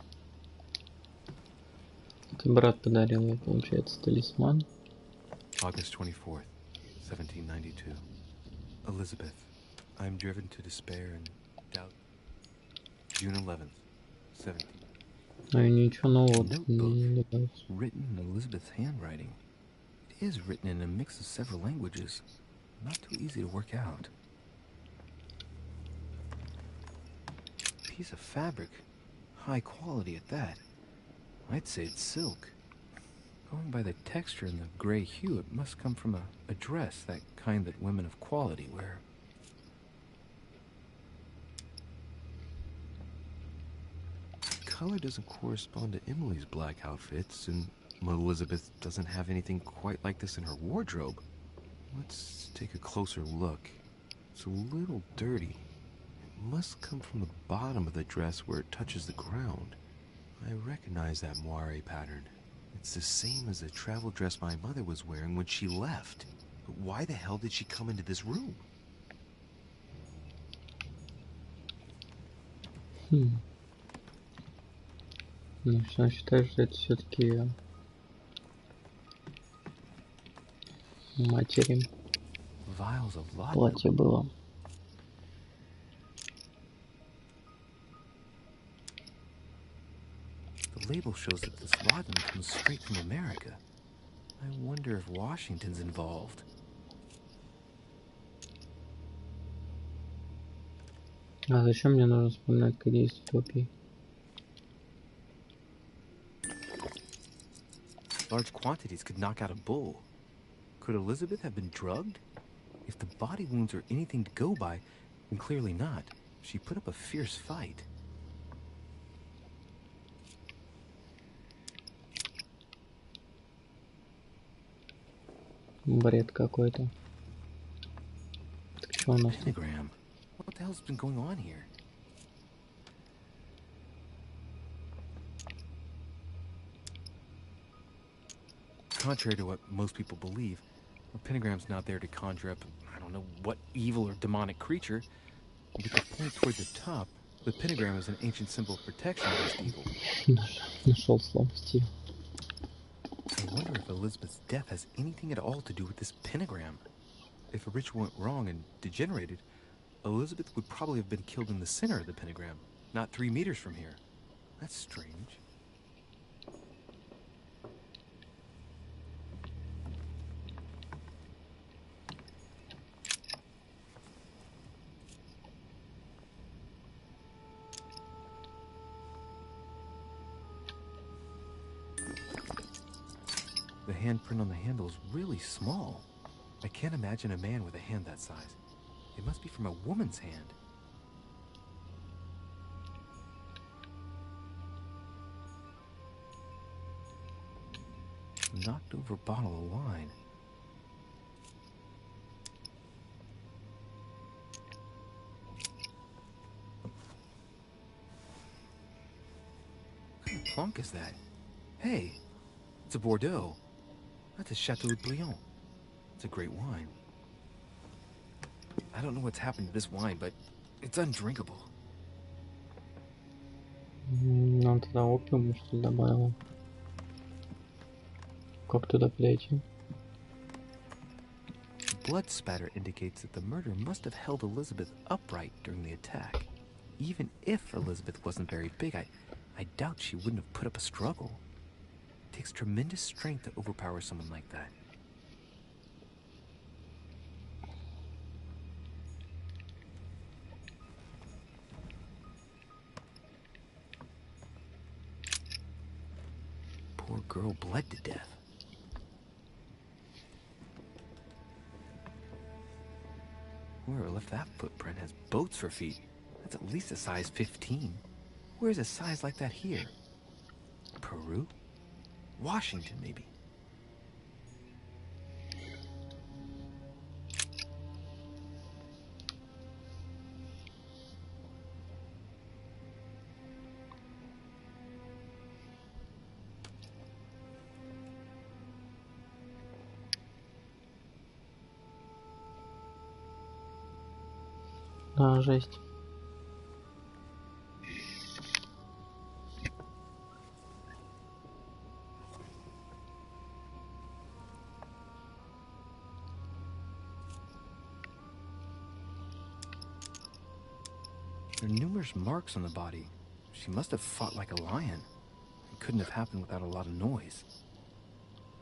Это брат подарил мне, получается, талисман. August 24th, 1792. Elizabeth, I am driven to despair and doubt. June 11th, 17. Ну и ничего нового Notebook, не добавилось. written in Elizabeth's handwriting. It is written in a mix of several languages. Not too easy to work out. Piece of fabric. High quality at that. I'd say it's silk. Going by the texture and the gray hue, it must come from a dress, that kind that women of quality wear. The color doesn't correspond to Emily's black outfits, and Elizabeth doesn't have anything quite like this in her wardrobe. Let's take a closer look. It's a little dirty. It must come from the bottom of the dress where it touches the ground. I recognize that moire pattern. It's the same as the travel dress my mother was wearing when she left. But why the hell did she come into this room? Ну, что считаешь, что это все-таки матери Vials of laudanum. платье было. The label shows that this laudanum comes straight from America. I wonder if Washington's involved. А зачем мне нужно вспоминать, где есть копии? Large quantities could knock out a bull. Could Elizabeth have been drugged? If the body wounds are anything to go by, then clearly not. She put up a fierce fight. Бред какой-то. Так что у нас тут? Pentagram. What the hell's been going on here? Contrary to what most people believe, a pentagram's not there to conjure up, I don't know what evil or demonic creature. With the point toward the top, the pentagram is an ancient symbol of protection against evil. Нашел слабости. I wonder if Elizabeth's death has anything at all to do with this pentagram. If a ritual went wrong and degenerated, Elizabeth would probably have been killed in the center of the pentagram, not 3 meters from here. That's strange. The handprint on the handle is really small. I can't imagine a man with a hand that size. It must be from a woman's hand. Knocked over bottle of wine. What kind of plonk is that? Hey, it's a Bordeaux. That's a Chateau de Brion. It's a great wine. I don't know what's happened to this wine, but it's undrinkable. Он туда опиум, что ли, добавил? Как туда прийти? Blood spatter indicates that the murderer must have held Elizabeth upright during the attack. Even if Elizabeth wasn't very big, I doubt she wouldn't have put up a struggle. It takes tremendous strength to overpower someone like that. Poor girl bled to death. Whoever left that footprint has boats for feet. That's at least a size 15. Where's a size like that here? Peru? Washington, maybe. Да, жесть. There are numerous marks on the body. She must have fought like a lion. It couldn't have happened without a lot of noise.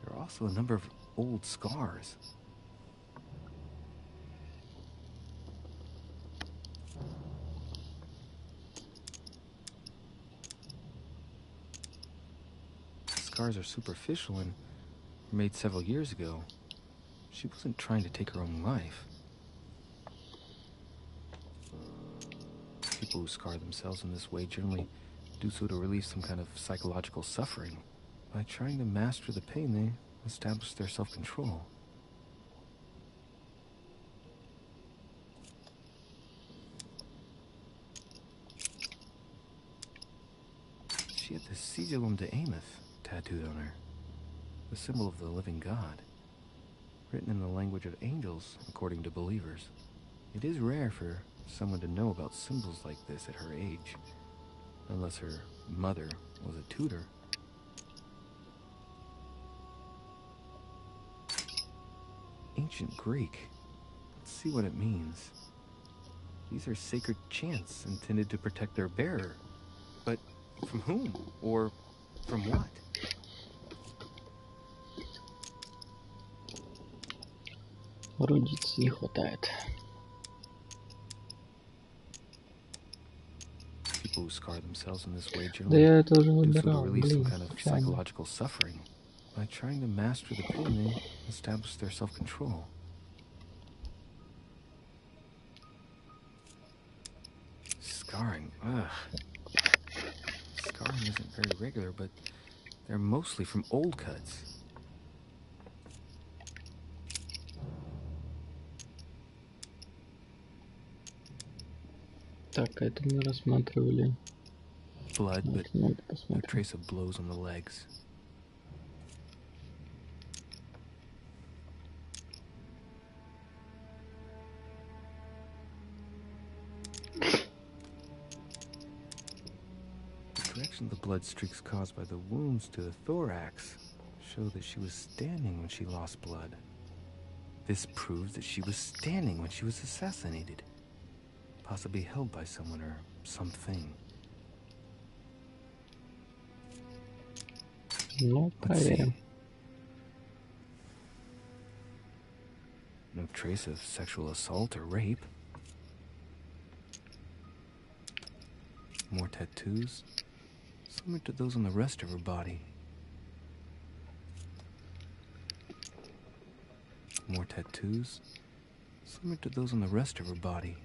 There are also a number of old scars. The scars are superficial and were made several years ago. She wasn't trying to take her own life. People who scar themselves in this way generally do so to relieve some kind of psychological suffering. By trying to master the pain, they establish their self-control. She had the Sigillum de Ameth tattooed on her, the symbol of the living God, written in the language of angels, according to believers. It is rare for someone to know about symbols like this at her age, unless her mother was a tutor. Ancient Greek. Let's see what it means. These are sacred chants intended to protect their bearer. But from whom? Or from what? Родиц не хватает. People who scar themselves in this way Да я generally это уже do so to выбирал, relieve some блин, kind of случайно. psychological suffering. By trying to master the pain, they establish their self-control. Scarring, ugh. Scarring isn't very regular, but they're mostly from old cuts. Так, это мы рассматривали. Blood, but Это надо no посмотреть. trace of blows on the legs. The direction of the blood streaks caused by the wounds to the thorax show that she was standing when she lost blood. This proves that she was standing when she was assassinated, possibly held by someone or something. Ну, Let's see. проверим. No trace of sexual assault or rape. More tattoos, similar to those on the rest of her body. More tattoos, similar to those on the rest of her body.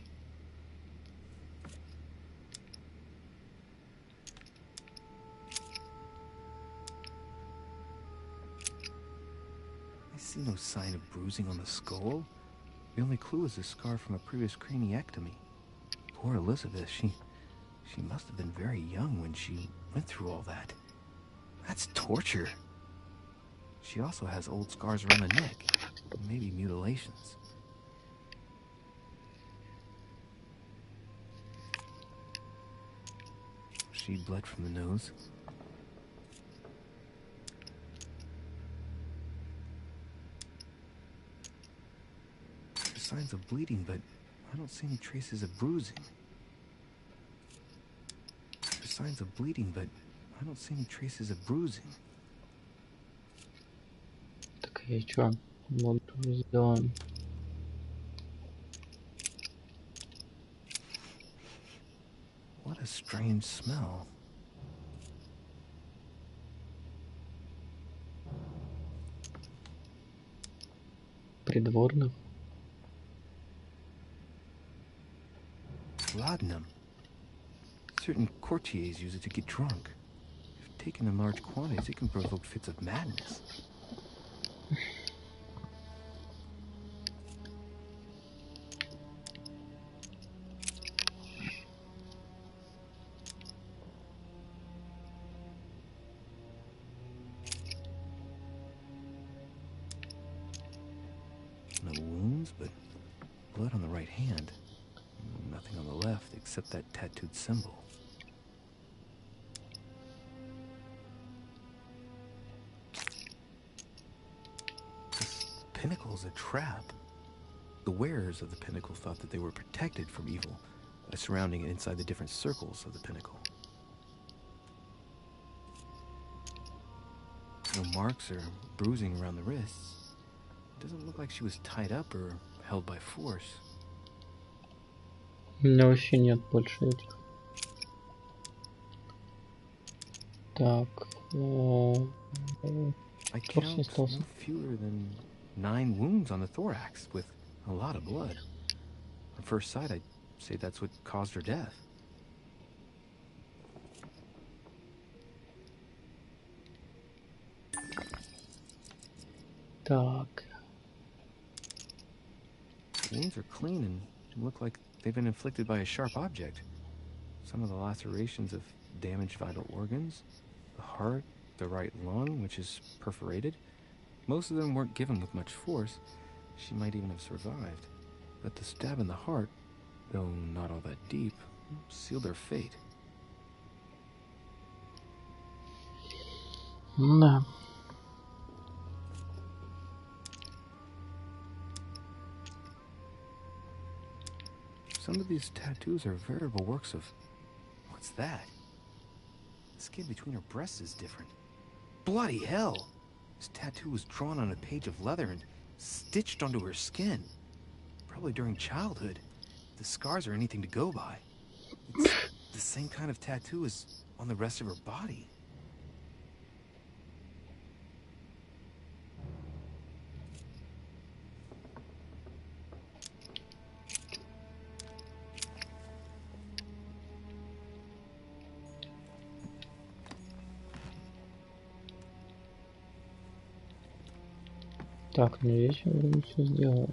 I see no sign of bruising on the skull. The only clue is a scar from a previous craniectomy. Poor Elizabeth, she must have been very young when she went through all that. That's torture. She also has old scars around the neck, maybe mutilations. She bled from the nose. There's signs of bleeding, but I don't see any traces of bruising. There's signs of bleeding, but I don't see any traces of bruising. Так, и чё? Вот сделаем. What a strange smell. Придворных. Laudanum. Certain courtiers use it to get drunk. If taken in large quantities, it can provoke fits of madness. No wounds, but blood on the right hand. Nothing on the left except that tattooed symbol. This pinnacle is a trap. The wearers of the pinnacle thought that they were protected from evil by surrounding it inside the different circles of the pinnacle. No marks or bruising around the wrists. It doesn't look like she was tied up or held by force. У меня вообще нет больше этих. Так. I count no fewer than 9 wounds on the thorax with a lot of blood. On first sight, I'd say that's what caused her death. Так. The wounds are clean and look like they've been inflicted by a sharp object. Some of the lacerations have damaged vital organs, the heart, the right lung, which is perforated. Most of them weren't given with much force. She might even have survived. But the stab in the heart, though not all that deep, sealed her fate. Да. Some of these tattoos are veritable works of... What's that? The skin between her breasts is different. Bloody hell! This tattoo was drawn on a page of leather and stitched onto her skin. Probably during childhood. If the scars are anything to go by. It's the same kind of tattoo as on the rest of her body. Так, ну здесь я вроде все сделал.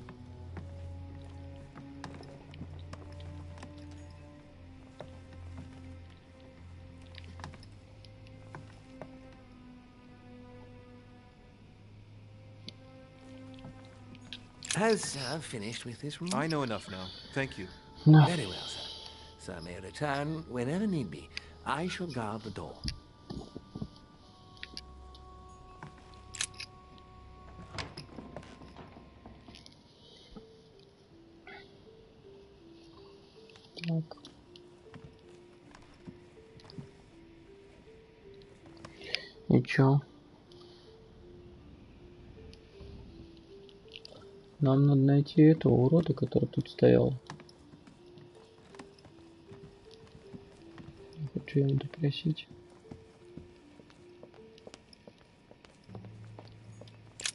Has Sir finished with this room? I know enough now. Thank you. No. Very well, sir. Sir may return whenever need be. I shall guard the door. Так. И чё? Нам надо найти этого урода, который тут стоял. Я хочу его допросить.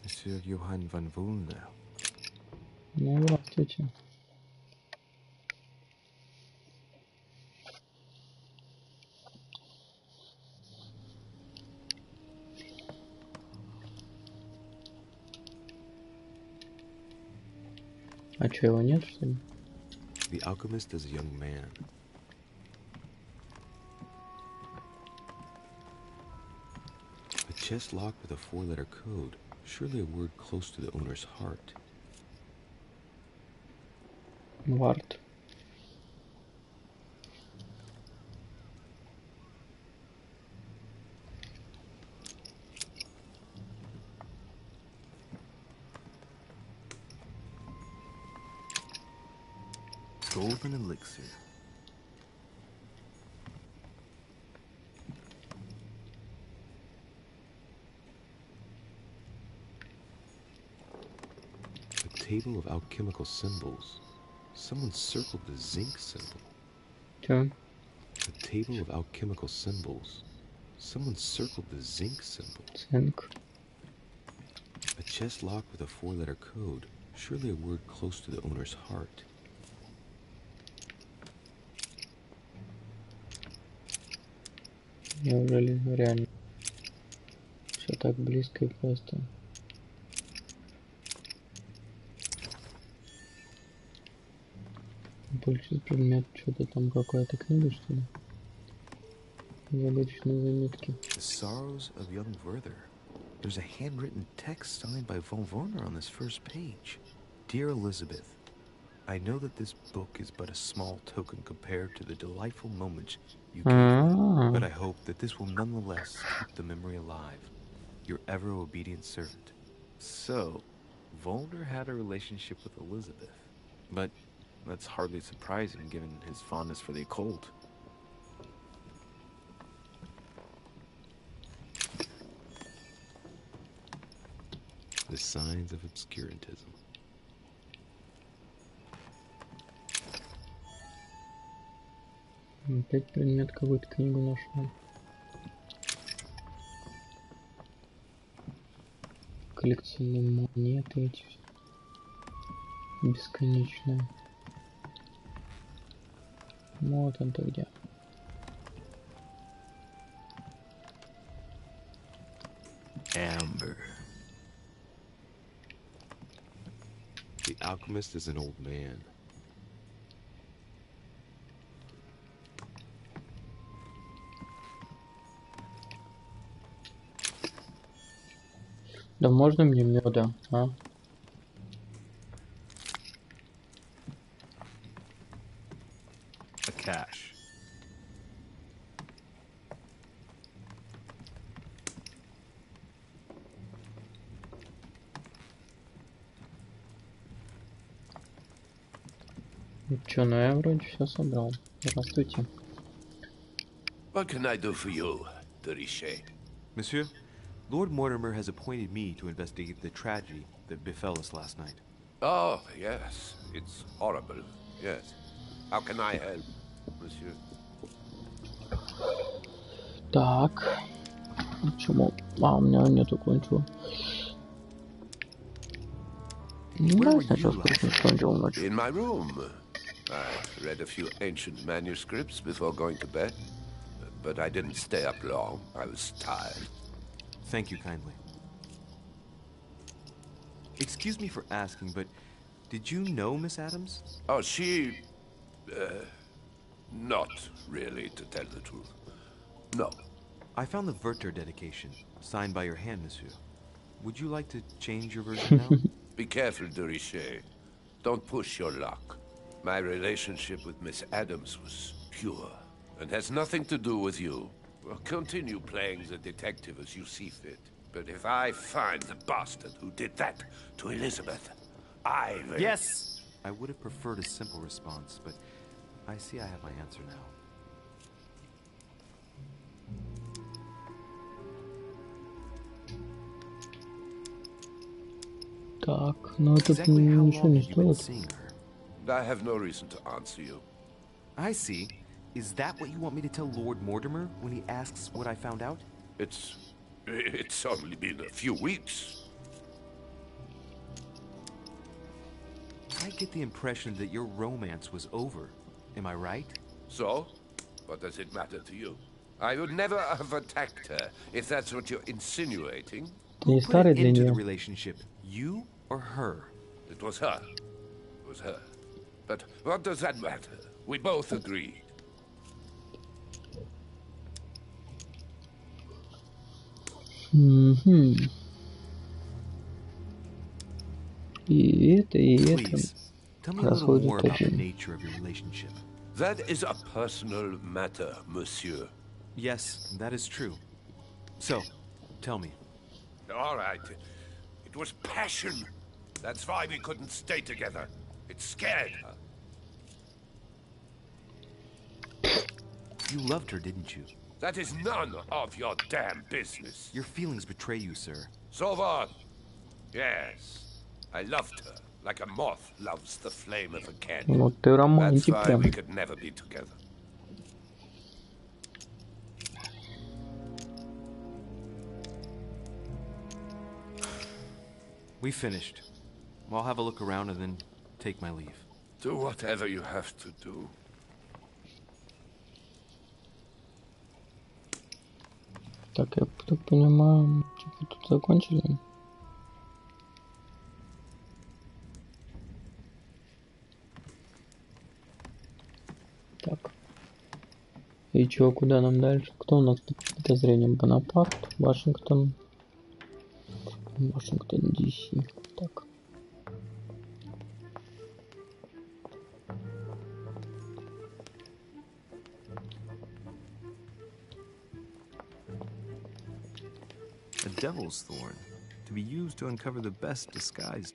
Monsieur Johann van Vulner. Ну, здравствуйте. А чё, его нет, что ли? The alchemist is a young man. A chest locked with a 4-letter code. Surely a word close to the owner's heart. Вард. Golden elixir. A table of alchemical symbols. Someone circled the zinc symbol. Чё? A table of alchemical symbols. Someone circled the zinc symbol. Цинк. A chest locked with a 4-letter code. Surely a word close to the owner's heart. Неужели реально все так близко и просто? Больше предмет, что-то там какая-то книга, что ли? Загадочные заметки. The Sorrows of Young Werther. There's a handwritten text signed by von Werner on this first page. Dear Elizabeth, I know that this book is but a small token compared to the delightful moments you gave me, but I hope that this will nonetheless keep the memory alive. Your ever obedient servant. So, Volner had a relationship with Elizabeth, but that's hardly surprising given his fondness for the occult. The signs of obscurantism. Опять предмет какую-то книгу нашел. Коллекционные монеты эти все. Бесконечные. Вот он-то где. Amber. The alchemist is an old man. Да можно мне меда, а? A cache. Чё, ну я вроде все собрал. Здравствуйте. What can I do for you, Richet? Monsieur, Lord Mortimer has appointed me to investigate the tragedy that befell us last night. Oh, yes. It's horrible. Yes. How can I help, monsieur? Так. Почему? А, у меня нету кончила. Ну, сначала кончил ночью. In my room. I read a few ancient manuscripts before going to bed, but I didn't stay up long. I was tired. Thank you kindly. Excuse me for asking, but did you know Miss Adams? Oh, she... not really, to tell the truth. No. I found the Werther dedication, signed by your hand, monsieur. Would you like to change your version now? Be careful, de Richet. Don't push your luck. My relationship with Miss Adams was pure, and has nothing to do with you. Well, continue playing the detective as you see fit. But if I find the bastard who did that to Elizabeth, I will... Yes! I would have preferred a simple response, but I see I have my answer now. Так, ну это ничего не стоит. I have no reason to answer you. I see. Is that what you want me to tell Lord Mortimer when he asks what I found out? It's only been a few weeks. I get the impression that your romance was over. Am I right? So? What does it matter to you? I would never have attacked her, if that's what you're insinuating. Who put an end to the relationship? You or her? It was her. It was her. But what does that matter? We both agreed. И это Please, tell me a little more about the nature of your relationship. That is a personal matter, monsieur. Yes, that is true. So, tell me. All right. It was passion. That's why we couldn't stay together. It scared her. You loved her, didn't you? That is none of your damn business. Your feelings betray you, sir. So what? Yes. I loved her, like a moth loves the flame of a candle. Вот ты романтик That's why прям. we could never be together. We finished. I'll have a look around and then take my leave. Do whatever you have to do. Так, я так понимаю, типа тут закончили? Так. И чё, куда нам дальше? Кто у нас под подозрением? Бонапарт, Вашингтон, DC. Так. A devil's thorn, to be used to uncover the best disguise.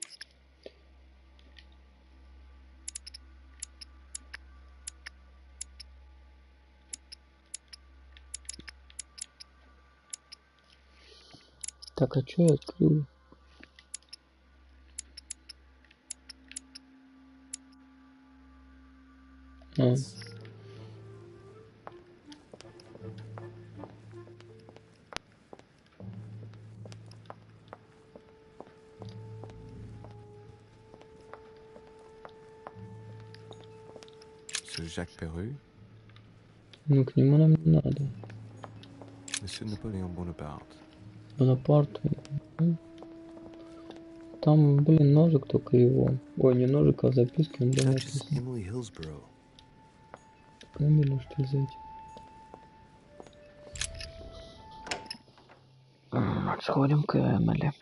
Так, а чё я открыл? Ce Jacques Perru? Ну, к нему нам не надо. Monsieur Napoléon Bonaparte. Бонапарт. Там, блин, ножик только его. Ой, не ножик, а записки он был написан. Emily Hillsborough. Фамилию что взять? Сходим к Эмили.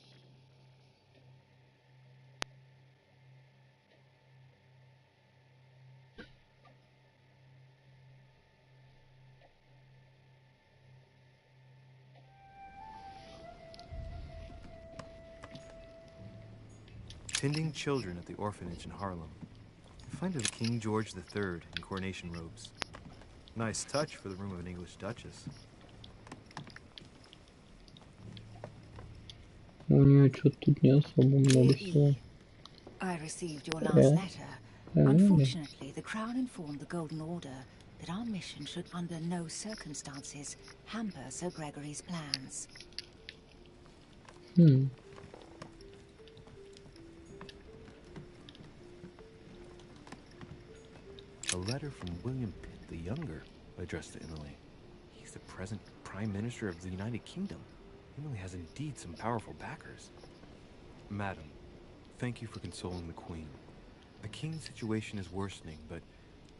Tending children at the orphanage in Harlem. I find it a King George III in coronation robes. Nice touch for the room of an English duchess. У нее что-то тут не особо много всего. I received your last letter. Unfortunately, the Crown informed the Golden Order that our mission should under no circumstances hamper Sir Gregory's plans. A letter from William Pitt the Younger, addressed to Emily. He's the present Prime Minister of the United Kingdom. Emily has indeed some powerful backers. Madam, thank you for consoling the Queen. The King's situation is worsening, but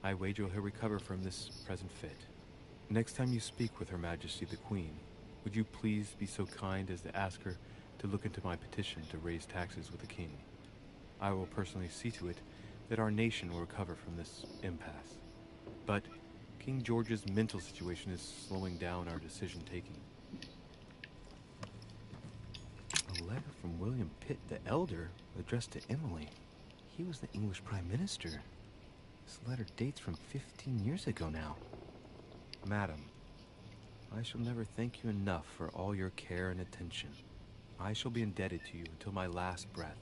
I wager he'll recover from this present fit. Next time you speak with Her Majesty the Queen, would you please be so kind as to ask her to look into my petition to raise taxes with the King? I will personally see to it that our nation will recover from this impasse. But King George's mental situation is slowing down our decision-taking. A letter from William Pitt the Elder addressed to Emily. He was the English Prime Minister. This letter dates from 15 years ago now. Madam, I shall never thank you enough for all your care and attention. I shall be indebted to you until my last breath.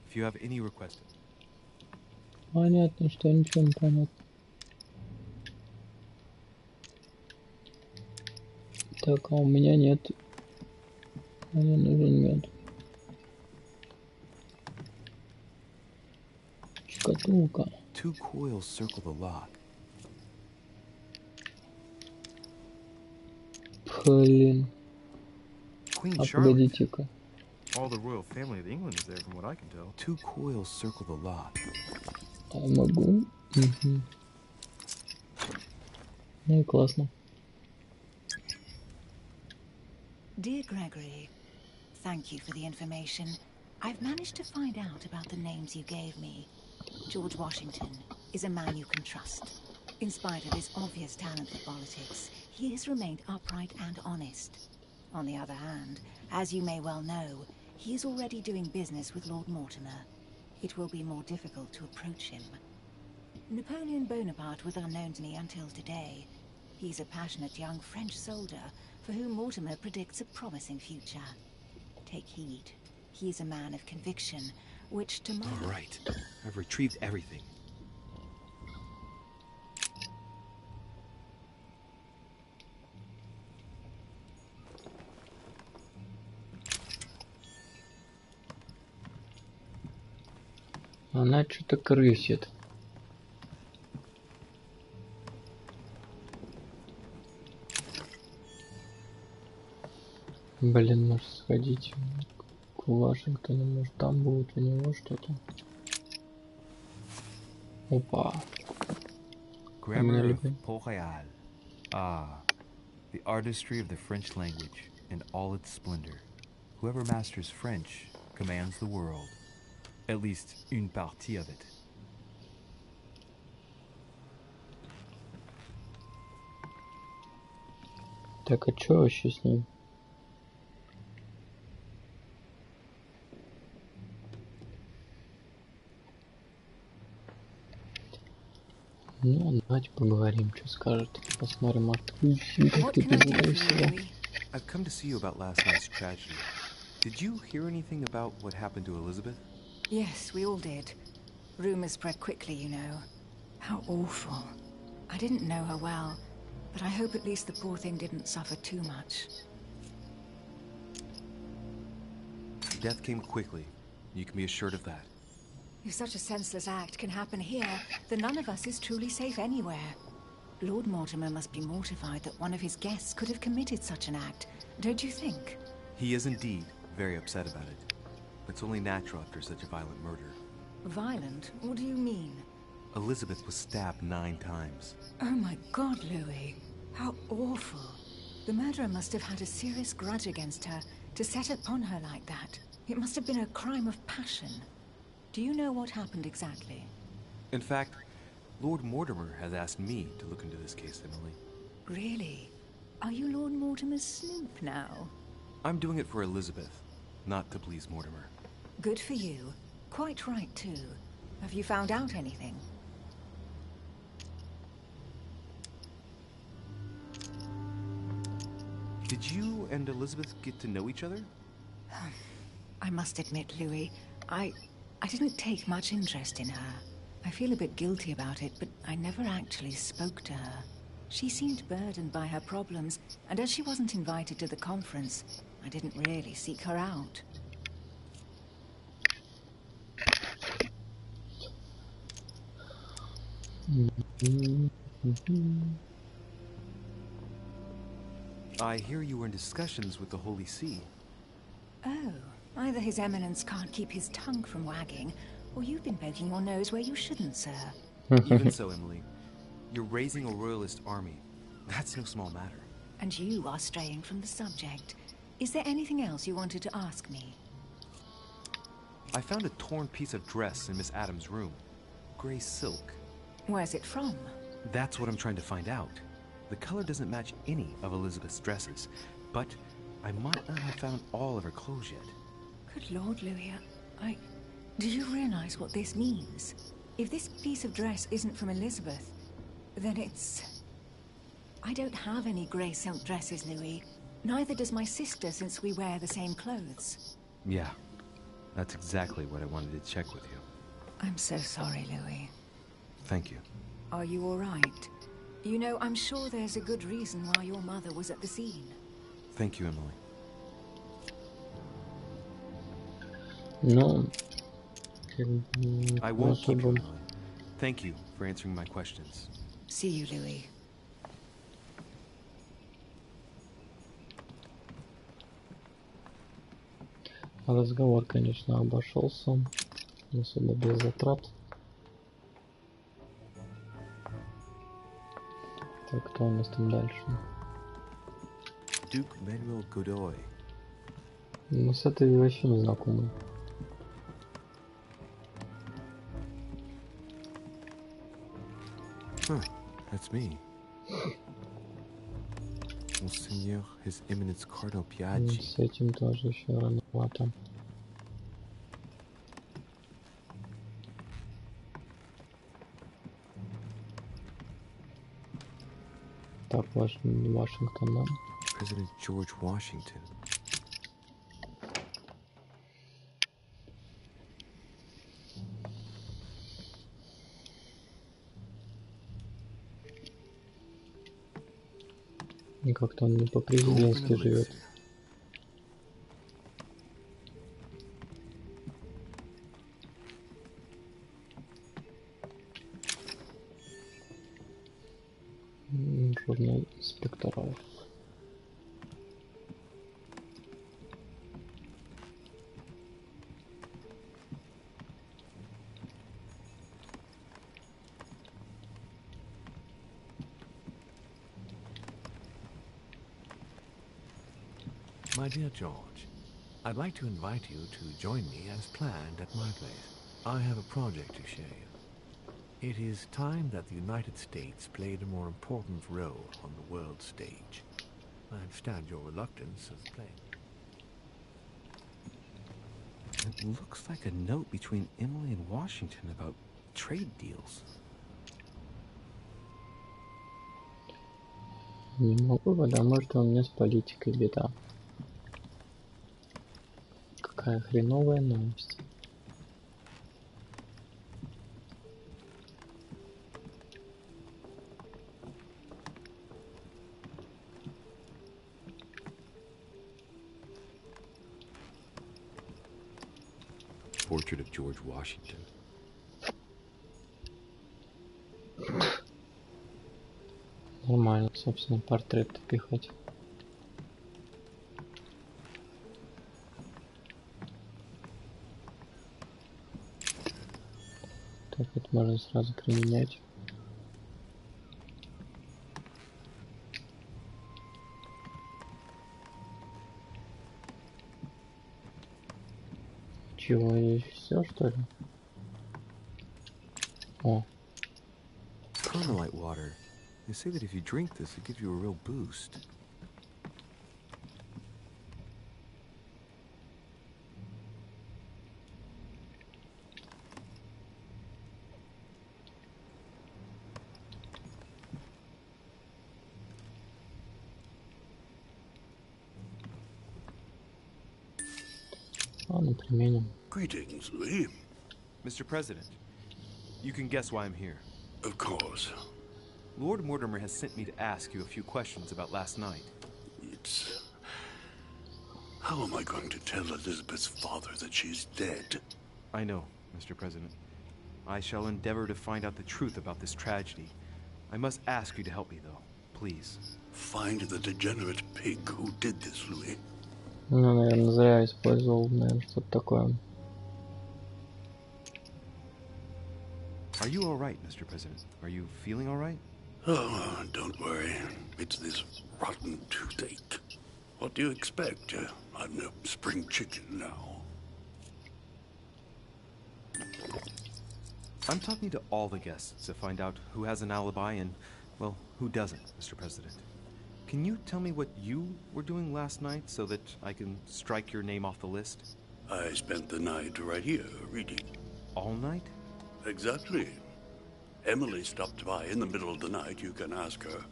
If you have any requests... Понятно, что ничего не понятно. Так, а у меня нет. Мне нужен мед. шкатулка. 2 coils circle the lock. Блин. Queen А Charlotte. погодите-ка. All the royal family of England is there, from what I can tell. 2 coils circle the lock. А могу? Угу. Ну и классно. Dear Gregory, thank you for the information. I've managed to find out about the names you gave me. George Washington is a man you can trust. In spite of his obvious talent for politics, he has remained upright and honest. On the other hand, as you may well know, he is already doing business with Lord Mortimer. It will be more difficult to approach him. Napoleon Bonaparte was unknown to me until today. He's a passionate young French soldier for whom Mortimer predicts a promising future. Take heed. He is a man of conviction, which to my... All right. I've retrieved everything. Она что-то крысит. Блин, может сходить к Вашингтону, может там будет у него что-то. Опа. Grammar of Port-Royal. Ah, the artistry of the French language and all its splendor. Whoever masters French commands the world. At least une partie of it. Так, а чё вообще с ним? Ну, давайте поговорим, что скажет. Посмотрим, может, как ты себя. I've come to see you about last night's tragedy. Did you hear anything about what happened to Elizabeth? Yes, we all did. Rumors spread quickly, you know. How awful. I didn't know her well, but I hope at least the poor thing didn't suffer too much. Death came quickly. You can be assured of that. If such a senseless act can happen here, then none of us is truly safe anywhere. Lord Mortimer must be mortified that one of his guests could have committed such an act, don't you think? He is indeed very upset about it. It's only natural after such a violent murder. Violent? What do you mean? Elizabeth was stabbed 9 times. Oh my God, Louis. How awful. The murderer must have had a serious grudge against her to set upon her like that. It must have been a crime of passion. Do you know what happened exactly? In fact, Lord Mortimer has asked me to look into this case, Emily. Really? Are you Lord Mortimer's snoop now? I'm doing it for Elizabeth, not to please Mortimer. Good for you. Quite right, too. Have you found out anything? Did you and Elizabeth get to know each other? I must admit, Louis, I didn't take much interest in her. I feel a bit guilty about it, but I never actually spoke to her. She seemed burdened by her problems, and as she wasn't invited to the conference, I didn't really seek her out. I hear you were in discussions with the Holy See. Oh, either His Eminence can't keep his tongue from wagging, or you've been poking your nose where you shouldn't, sir. Even so, Emily, you're raising a royalist army. That's no small matter. And you are straying from the subject. Is there anything else you wanted to ask me? I found a torn piece of dress in Miss Adams' room. Gray silk. Where's it from? That's what I'm trying to find out. The color doesn't match any of Elizabeth's dresses, but I might not have found all of her clothes yet. Good Lord, Louis, do you realize what this means? If this piece of dress isn't from Elizabeth, then it's... I don't have any grey silk dresses, Louis. Neither does my sister, since we wear the same clothes. Yeah, that's exactly what I wanted to check with you. I'm so sorry, Louis. Thank you. Are you all right? You know, I'm sure there's a good reason why your mother was at the scene. Thank you, Emily. Ну, I won't keep you long. Thank you for answering my questions. See you, Louis. Разговор, конечно, обошелся, особо без затрат. Так, кто у нас там дальше? Duke Manuel Godoy. Мы с этой вообще не знакомы. Huh, that's me. Monseigneur, His Eminence Cardinal Piaggi. С этим тоже еще рановато. Так, Вашингтон, да? President George Washington. И как-то он не по-президентски живет. Журнал инспекторов. My dear George, I'd like to invite you to join me as planned at my place. I have a project to share you. It is time that the United States played a more important role on the world stage. I understand your reluctance of playing. It looks like a note between Emily and Washington about trade deals. Не могу, потому что у меня с политикой беда. Какая хреновая новость. Portrait of George Washington. Нормально, собственно, портрет пихать. Так, это можно сразу применять. Чего, есть все, что ли? О. Carmelite water. They say that if you drink this, it gives you a real boost. Ладно, применим. Greetings, Louis. Mr. President, you can guess why I'm here. Of course. Lord Mortimer has sent me to ask you a few questions about last night. It's... How am I going to tell Elizabeth's father that she's dead? I know, Mr. President. I shall endeavor to find out the truth about this tragedy. I must ask you to help me, though. Please. Find the degenerate pig who did this, Louis. Ну, наверное, зря использовал, наверное, что-то такое. Are you all right, Mr. President? Are you feeling all right? Oh, don't worry. It's this rotten toothache. What do you expect? I'm no spring chicken now. I'm talking to all the guests to find out who has an alibi and, well, who doesn't, Mr. President. Can you tell me what you were doing last night so that I can strike your name off the list? I spent the night right here, reading. All night? Exactly. Emily stopped by in the middle of the night. You can ask her.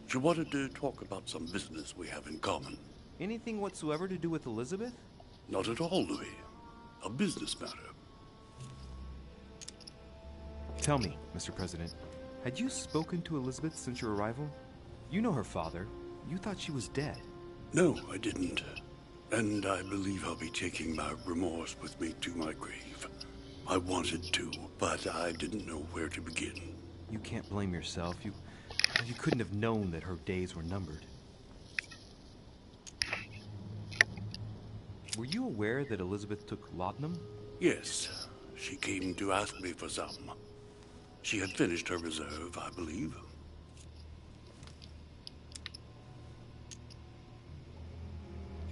She wanted to talk about some business we have in common. Anything whatsoever to do with Elizabeth? Not at all, Louis. A business matter. Tell me, Mr. President, had you spoken to Elizabeth since your arrival? You know her father. You thought she was dead. No, I didn't. And I believe I'll be taking my remorse with me to my grave. I wanted to, but I didn't know where to begin. You can't blame yourself. You couldn't have known that her days were numbered. Were you aware that Elizabeth took laudanum? Yes, she came to ask me for some. She had finished her reserve, I believe.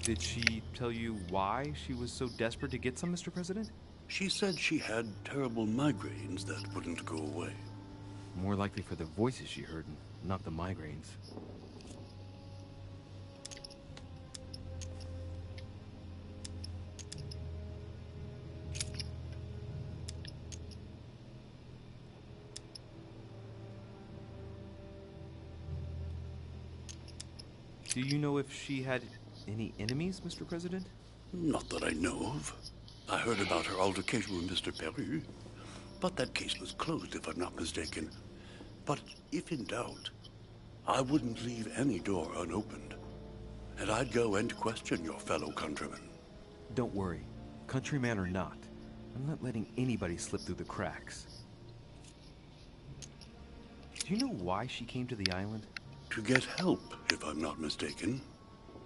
Did she tell you why she was so desperate to get some, Mr. President? She said she had terrible migraines that wouldn't go away. More likely for the voices she heard, not the migraines. Do you know if she had any enemies, Mr. President? Not that I know of. I heard about her altercation with Mr. Perry, but that case was closed, if I'm not mistaken. But if in doubt, I wouldn't leave any door unopened, and I'd go and question your fellow countrymen. Don't worry, countryman or not, I'm not letting anybody slip through the cracks. Do you know why she came to the island? To get help, if I'm not mistaken.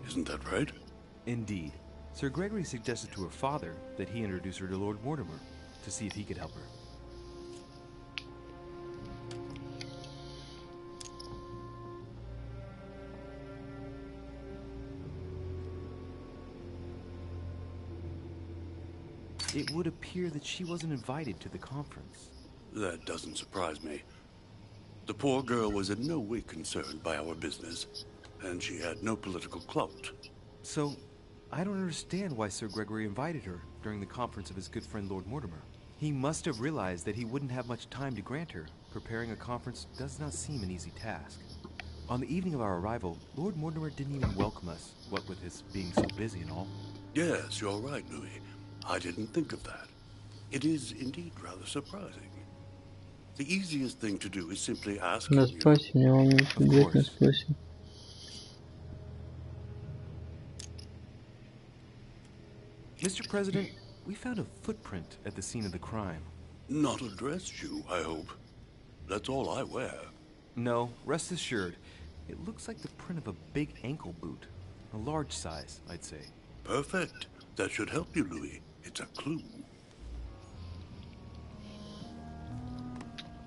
Isn't that right? Indeed. Sir Gregory suggested to her father that he introduce her to Lord Mortimer to see if he could help her. It would appear that she wasn't invited to the conference. That doesn't surprise me. The poor girl was in no way concerned by our business, and she had no political clout. So, I don't understand why Sir Gregory invited her during the conference of his good friend Lord Mortimer. He must have realized that he wouldn't have much time to grant her. Preparing a conference does not seem an easy task. On the evening of our arrival, Lord Mortimer didn't even welcome us, what with his being so busy and all. Yes, you're right, Louis. I didn't think of that. It is indeed rather surprising. The easiest thing to do is simply ask him. Спросим, я вам не обязательно спросим. Mr. President, we found a footprint at the scene of the crime. Not a dress shoe, I hope. That's all I wear. No, rest assured. It looks like the print of a big ankle boot. A large size, I'd say. Perfect. That should help you, Louis. It's a clue.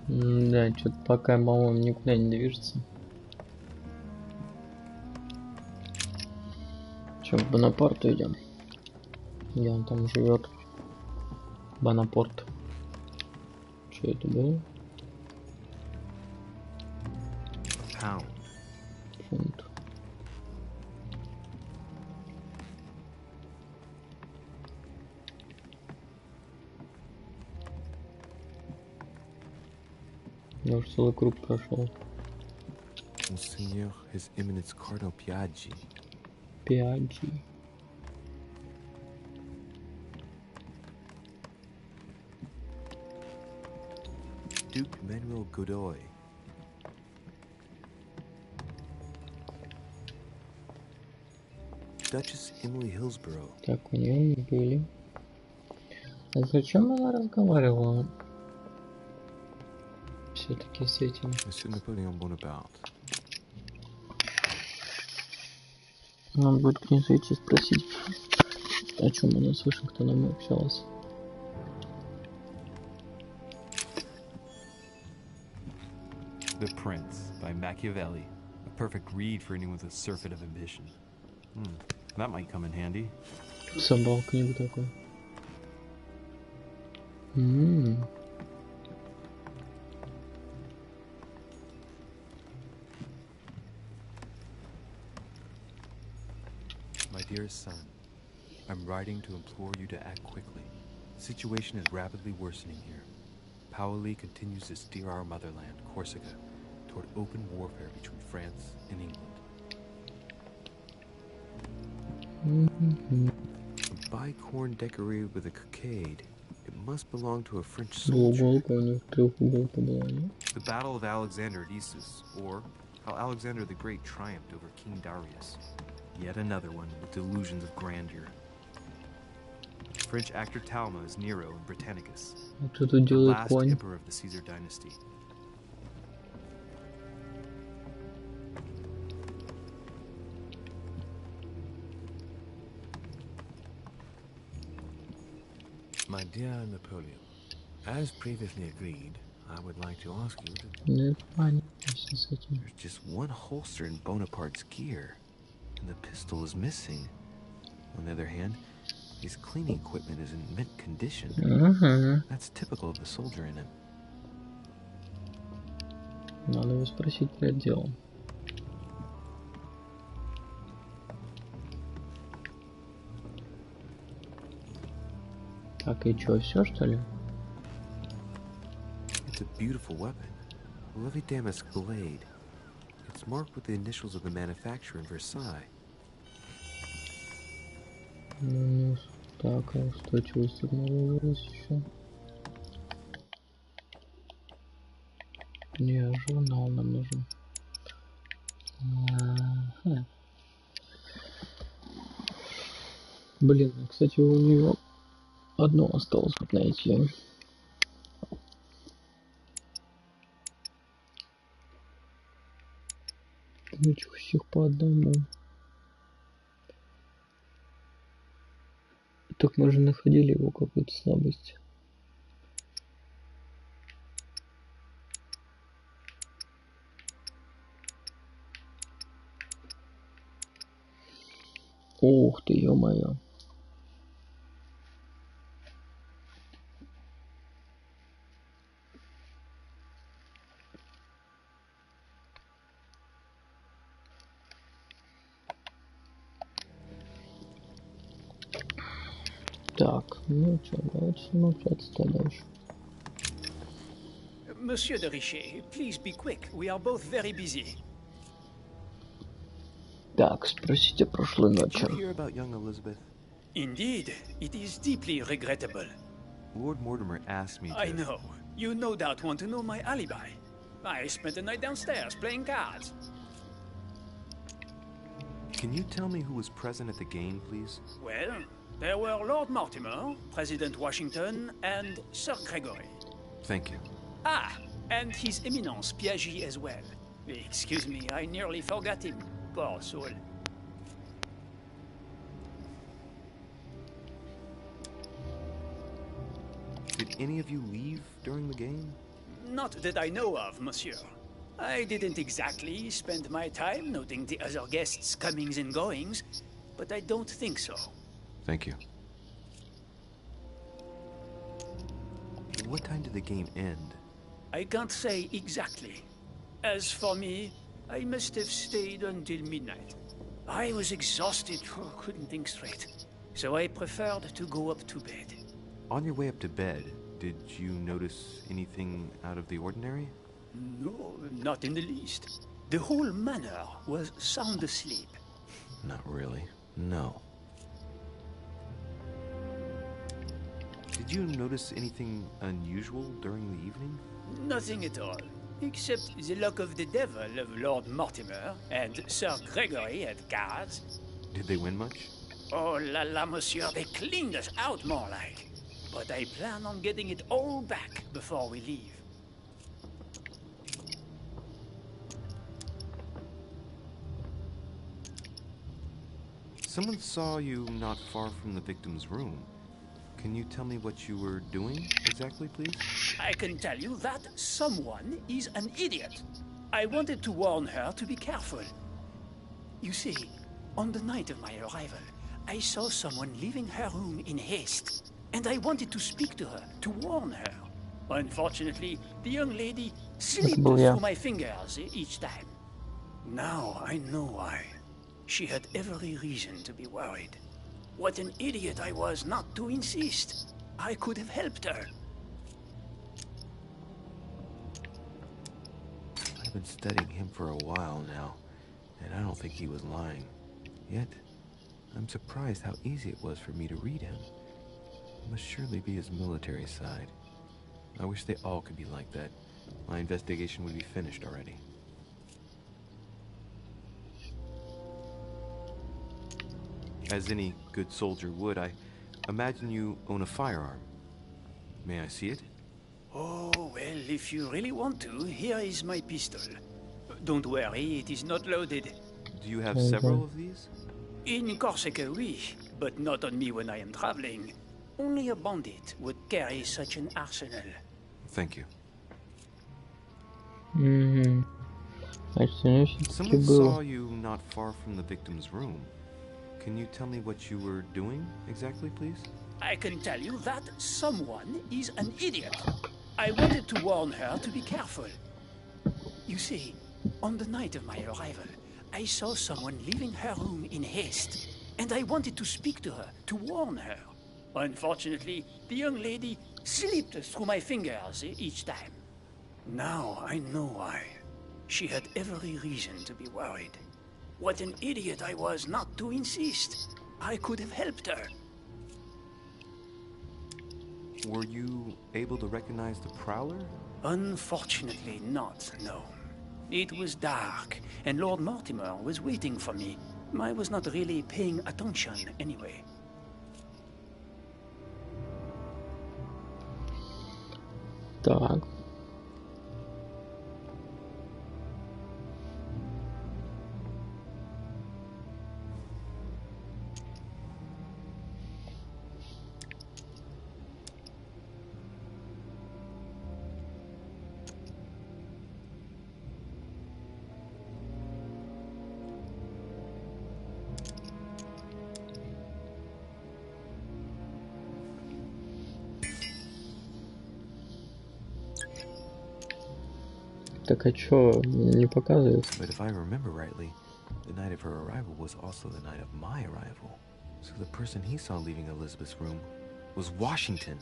Да, что-то пока, по-моему, никуда не движется. Че, к Бонапарту идем? Где он там живет? Бонапорт. Что это было? Фунт. Я уже целый круг прошел. Monseigneur, His Eminence Cardinal Piaggi. Piaggi. Duke Manuel Godoy. Duchess Emily Hillsborough. Так, у нее мы были. А зачем она разговаривала? Все-таки с этим. Monsieur Napoleon Bonaparte. Надо будет к ней зайти спросить, о чем она с Вашингтоном общалась. The Prince by Machiavelli. A perfect read for anyone with a surfeit of ambition. That might come in handy. Собрал книгу такой. My dearest son, I'm writing to implore you to act quickly. The situation is rapidly worsening here. Paoli continues to steer our motherland, Corsica, toward open warfare between France and England. A bicorn decorated with a cockade. It must belong to a French soldier. The Battle of Alexander at Issus, or how Alexander the Great triumphed over King Darius. Yet another one with delusions of grandeur. French actor Talma as Nero in Britannicus, Тут the делает last конь. emperor of the Caesar dynasty. My dear Napoleon, as previously agreed, I would like to ask you to... Ну, понятно, всё с этим. There's just one holster in Bonaparte's gear, and the pistol is missing. On the other hand, his cleaning equipment is in mint condition. That's typical of the soldier in him. Надо его спросить про дело. Так, и чё, все что ли? It's a beautiful weapon. A lovely damask blade. It's marked with the initials of the manufacturer in Versailles. Ну, так, а устойчивость обнаружилась еще. Не, журнал нам нужен. Блин, кстати, у него одно осталось вот найти. Этих всех по одному. Так мы же находили его какую-то слабость. Ух ты, ё-моё. Так, ну что, давайте смотреться дальше. Monsieur de Richet, please be quick. We are both very busy. Так, спросите прошлой ночью. Did you hear about young Elizabeth? Indeed, it is deeply regrettable. Lord Mortimer asked me to... I know. You no doubt want to know my alibi. I spent the night downstairs playing cards. Can you tell me who was present at the game, please? Well, there were Lord Mortimer, President Washington, and Sir Gregory. Thank you. Ah, and His Eminence Piaget as well. Excuse me, I nearly forgot him. Poor soul. Did any of you leave during the game? Not that I know of, monsieur. I didn't exactly spend my time noting the other guests' comings and goings, but I don't think so. Thank you. What time did the game end? I can't say exactly. As for me, I must have stayed until midnight. I was exhausted, couldn't think straight. So I preferred to go up to bed. On your way up to bed, did you notice anything out of the ordinary? No, not in the least. The whole manor was sound asleep. Not really, no. Did you notice anything unusual during the evening? Nothing at all, except the luck of the devil of Lord Mortimer and Sir Gregory at cards. Did they win much? Oh la la, monsieur, they cleaned us out more like. But I plan on getting it all back before we leave. Someone saw you not far from the victim's room. Can you tell me what you were doing exactly, please? I can tell you that someone is an idiot. I wanted to warn her to be careful. You see, on the night of my arrival, I saw someone leaving her room in haste, and I wanted to speak to her, to warn her. Unfortunately, the young lady slipped through my fingers each time. Now I know why. She had every reason to be worried. What an idiot I was not to insist. I could have helped her. I've been studying him for a while now, and I don't think he was lying. Yet, I'm surprised how easy it was for me to read him. It must surely be his military side. I wish they all could be like that. My investigation would be finished already. As any good soldier would, I Imagine you own a firearm. May I see it? Oh, well, if you really want to, here is my pistol. Don't worry, it is not loaded. Do you have several of these? In Corsica, oui, but not on me when I am traveling. Only a bandit would carry such an arsenal. Thank you. Someone saw you not far from the victim's room. Can you tell me what you were doing exactly, please? I can tell you that someone is an idiot. I wanted to warn her to be careful. You see, on the night of my arrival, I saw someone leaving her room in haste, and I wanted to speak to her, to warn her. Unfortunately, the young lady slipped through my fingers each time. Now I know why. She had every reason to be worried. What an idiot I was not to insist. I could have helped her. Were you able to recognize the prowler? Unfortunately not, no. It was dark, and Lord Mortimer was waiting for me. I was not really paying attention anyway. Так. Так а чё, не показывается? But if I remember rightly, the night of her arrival was also the night of my arrival. So the person he saw leaving Elizabeth's room was Washington.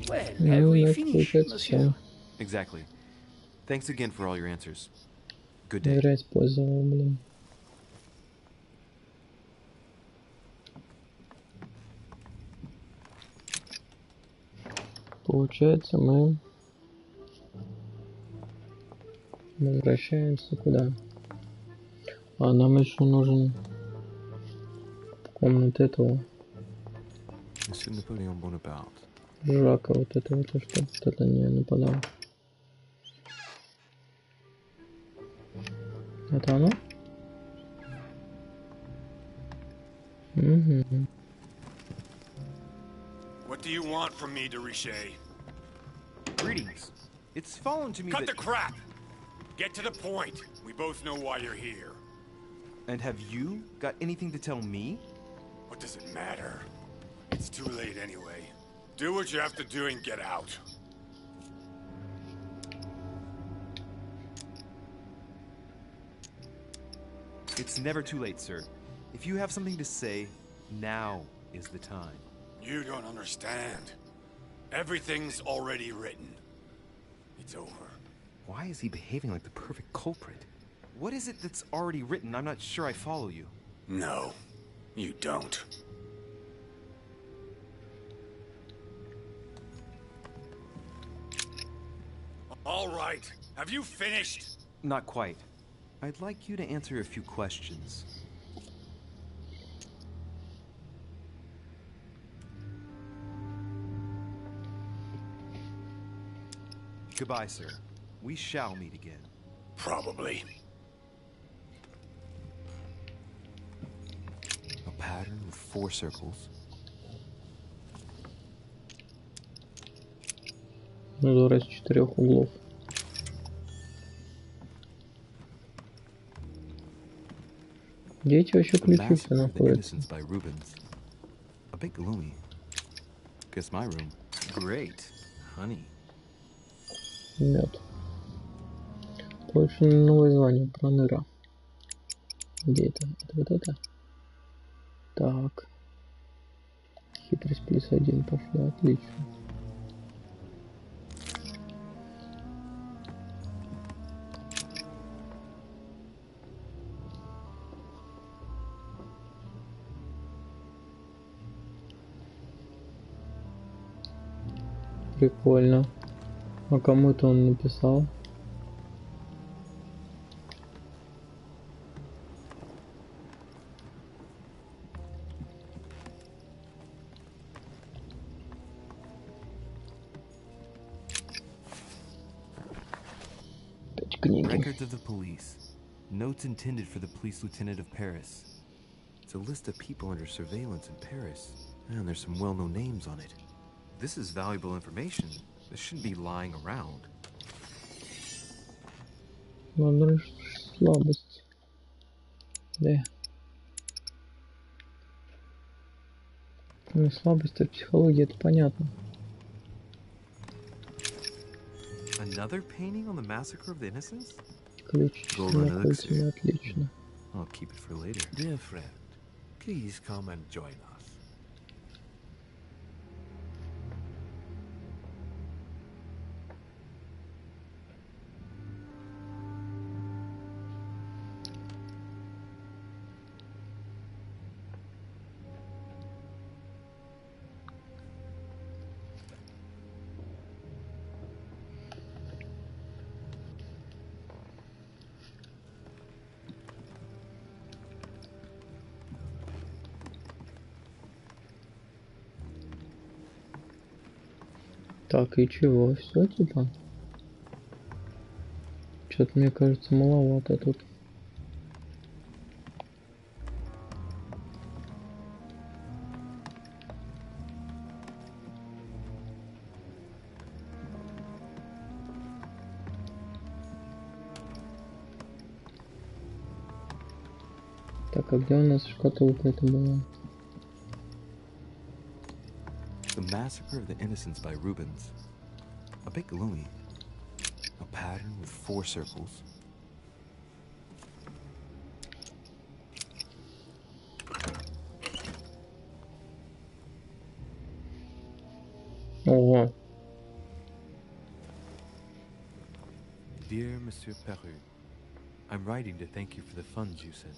Well, have we finished, monsieur? Exactly. Thanks again for all your answers. Good day. Зря использовал, блин. Получается, мы возвращаемся куда? А нам еще нужен комната этого Жака, вот этого, то что кто-то не нападал. Это оно? Угу. What do you want from me, Derichet? Greetings. It's fallen to me Cut that... the crap! Get to the point. We both know why you're here. And have you got anything to tell me? What does it matter? It's too late anyway. Do what you have to do and get out. It's never too late, sir. If you have something to say, now is the time. You don't understand. Everything's already written. It's over. Why is he behaving like the perfect culprit? What is it that's already written? I'm not sure I follow you. No, you don't. All right. Have you finished? Not quite. I'd like you to answer a few questions. Goodbye, sir. We shall meet again. Probably. A pattern with 4 circles. Узор из 4 углов. Где эти вообще ключи все находятся? A bit gloomy. Guess my room. Great. Honey. Мед. Получено новое звание. Проныра. Где это? Это вот это? Так. Хитрость +1 пошла. Отлично. Прикольно. А кому это он написал? Records of the police. Notes intended for the police lieutenant of Paris. It's a list of people under surveillance in Paris. And there's some well-known names on it. This is valuable information. This shouldn't be lying around. Ладно, слабость. Да. Ну, слабость в психологии, это понятно. Another painting on the massacre of the innocents? Ключ находится, отлично. I'll keep it for later. Dear friend, please come and join us. Так, и чего? Все, типа? Что-то, мне кажется, маловато тут. Так, а где у нас шкатулка это была? The Massacre of the Innocents by Rubens. A bit gloomy. A pattern with 4 circles. Ого. Dear Monsieur Peru, I'm writing to thank you for the funds you sent.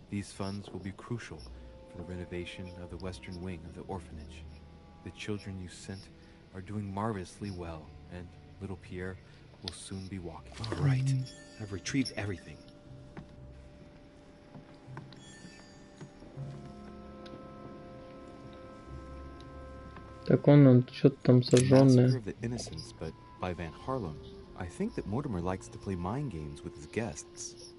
These funds will be crucial for the renovation of the western wing of the orphanage. The children you sent are doing marvelously well, and little Pierre will soon be walking. All right. I've retrieved everything. Так он что-то там сожжённое. Massacre of the Innocents, but by Van Harlem. I think that Mortimer likes to play mind games with his guests.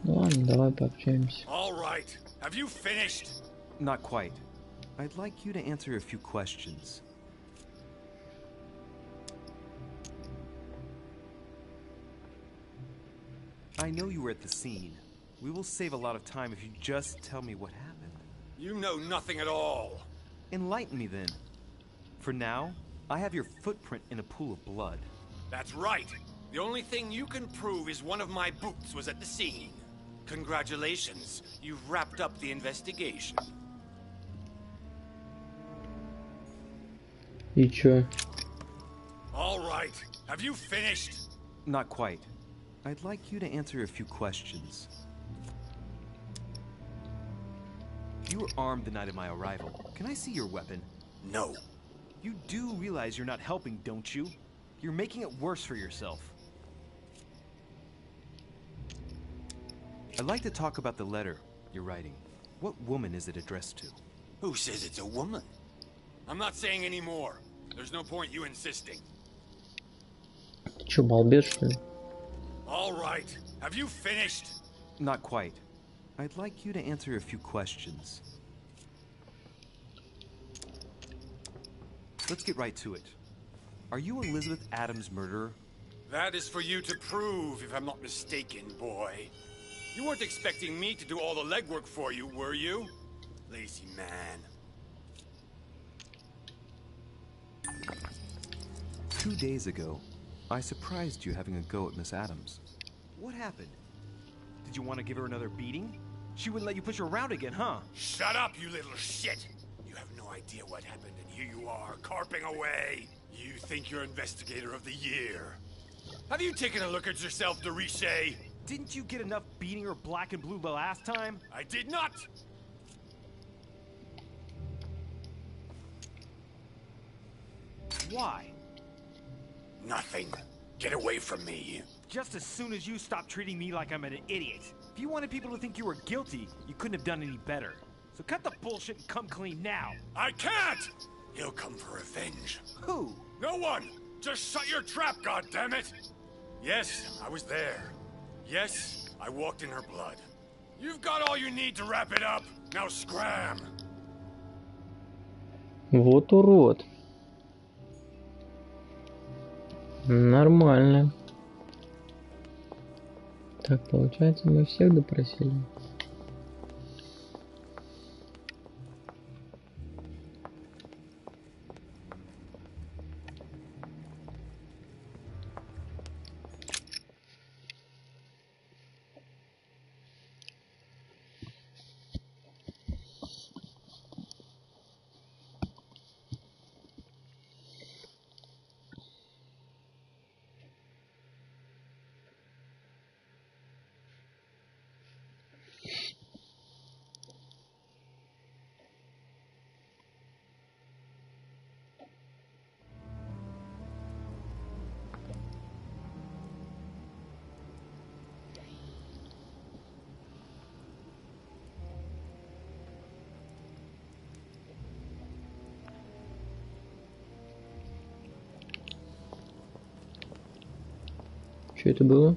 Ладно, давай пообщаемся. All right. Have you finished? Not quite. I'd like you to answer a few questions. I know you were at the scene. We will save a lot of time if you just tell me what happened. You know nothing at all. Enlighten me then. For now, I have your footprint in a pool of blood. That's right. The only thing you can prove is one of my boots was at the scene. Congratulations. You've wrapped up the investigation. И чё? All right. Have you finished? Not quite. I'd like you to answer a few questions. You were armed the night of my arrival. Can I see your weapon? No. You do realize you're not helping, don't you? You're making it worse for yourself. I'd like to talk about the letter you're writing. What woman is it addressed to? Who says it's a woman? I'm not saying any more. There's no point you insisting. Чё, балбес, что ли? All right. Have you finished? Not quite. I'd like you to answer a few questions. Let's get right to it. Are you Elizabeth Adams' murderer? That is for you to prove, if I'm not mistaken, boy. You weren't expecting me to do all the legwork for you, were you? Lazy man. 2 days ago, I surprised you having a go at Miss Adams. What happened? Did you want to give her another beating? She wouldn't let you push her around again, huh? Shut up, you little shit! You have no idea what happened, and here you are, carping away. You think you're investigator of the year. Have you taken a look at yourself, Deriche? Didn't you get enough beating her black and blue the last time? I did not! Why? Nothing. Get away from me. Just as soon as you stop treating me like I'm an idiot. If you wanted people to think you were guilty, you couldn't have done any better. So cut the bullshit and come clean now. I can't! He'll come for revenge. Who? No one! Just shut your trap, goddammit! Yes, I was there. Yes, I walked in her blood. You've got all you need to wrap it up. Now scram! Вот урод. Нормально. Так, получается, мы всех допросили. Что это было?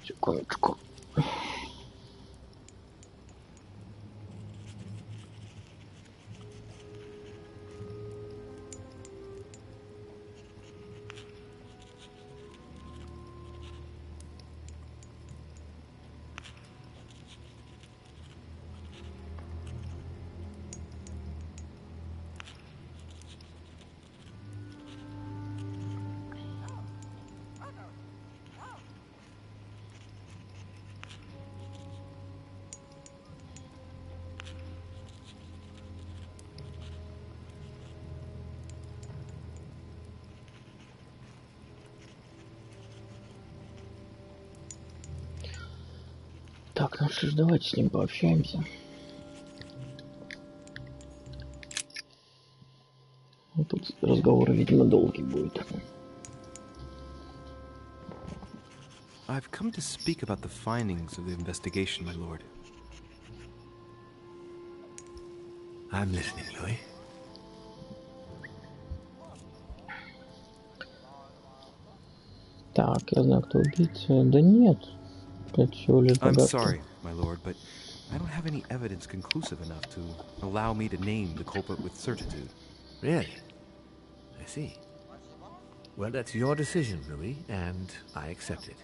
Секундочку. Так, ну что ж, давайте с ним пообщаемся. Тут разговор, видимо, долгий будет. I've come to speak about the findings of the investigation, my lord. I'm listening, Louis. Так, я знаю, кто убийца. Да нет. Это всего лишь I'm догадки. sorry, my lord, but I don't have any evidence conclusive enough to allow me to name the culprit with certitude. Really? I see. Well, that's your decision, Louis, and I accept it.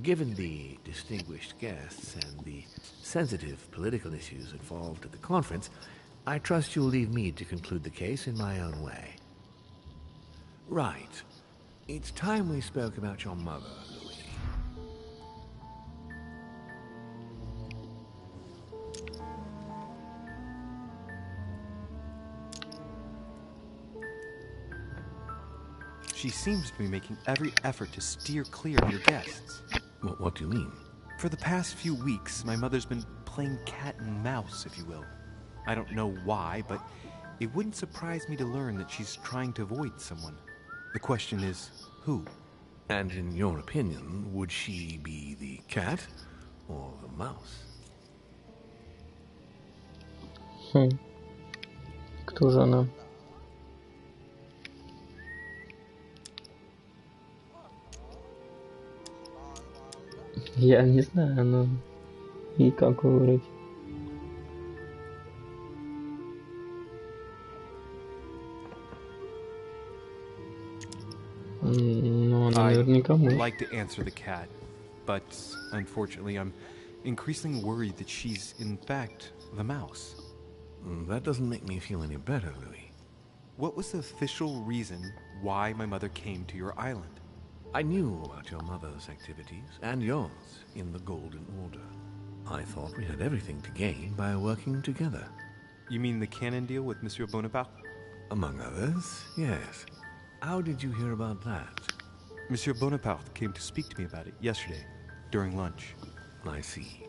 Given the distinguished guests and the sensitive political issues involved at the conference, I trust you'll leave me to conclude the case in my own way. Right. It's time we spoke about your mother, Louis. She seems to be making every effort to steer clear of your guests. What do you mean? For the past few weeks, my mother's been playing cat and mouse, if you will. I don't know why, but it wouldn't surprise me to learn that she's trying to avoid someone. The question is, who? And in your opinion, would she be the cat or the mouse? Кто же она? Я не знаю, но и как выбрать. Ну, она наверняка I'd может. like to answer the cat, but unfortunately I'm increasingly worried that she's in fact the mouse. That doesn't make me feel any better, Louis. What was the official reason why my mother came to your island? I knew about your mother's activities, and yours, in the Golden Order. I thought we had everything to gain by working together. You mean the canon deal with Monsieur Bonaparte? Among others, yes. How did you hear about that? Monsieur Bonaparte came to speak to me about it yesterday, during lunch. I see.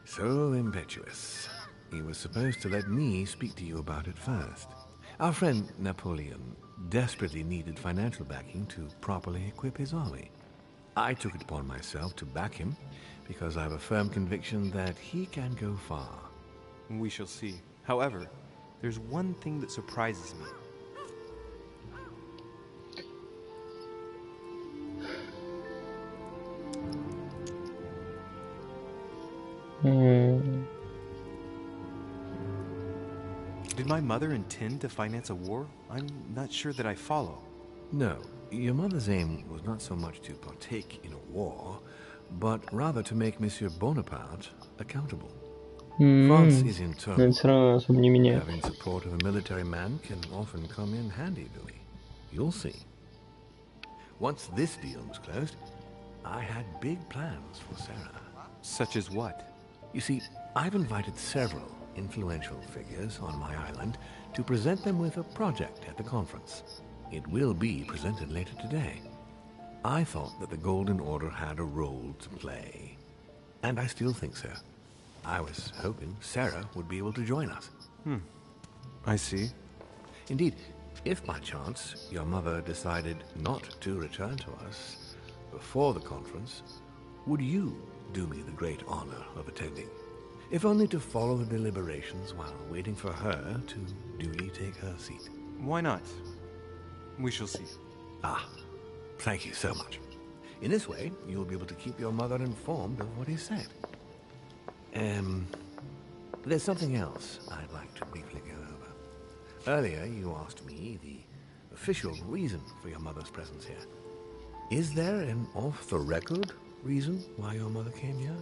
So impetuous. He was supposed to let me speak to you about it first. Our friend Napoleon desperately needed financial backing to properly equip his army. I took it upon myself to back him because I have a firm conviction that he can go far. We shall see. However, there's one thing that surprises me. Did my mother intend to finance a war? I'm not sure that I follow. No, your mother's aim was not so much to partake in a war, but rather to make Monsieur Bonaparte accountable. France is in turmoil. Having support of a military man can often come in handy, Louis. You'll see. Once this deal was closed, I had big plans for Sarah. Such as what? You see, I've invited several influential figures on my island to present them with a project at the conference. It will be presented later today. I thought that the Golden Order had a role to play. And I still think so. I was hoping Sarah would be able to join us. I see. Indeed, if by chance your mother decided not to return to us before the conference, would you do me the great honor of attending? If only to follow the deliberations while waiting for her to duly take her seat. Why not? We shall see. Ah, thank you so much. In this way, you'll be able to keep your mother informed of what is said. There's something else I'd like to briefly go over. Earlier, you asked me the official reason for your mother's presence here. Is there an off-the-record reason why your mother came here?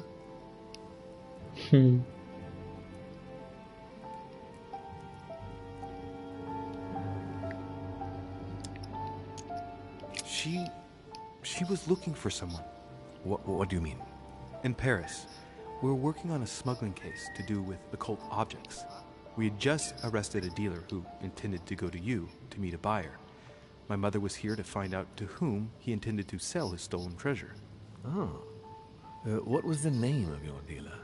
She was looking for someone. What do you mean? In Paris, we were working on a smuggling case to do with occult objects. We had just arrested a dealer who intended to go to you to meet a buyer. My mother was here to find out to whom he intended to sell his stolen treasure. Oh. What was the name of your dealer?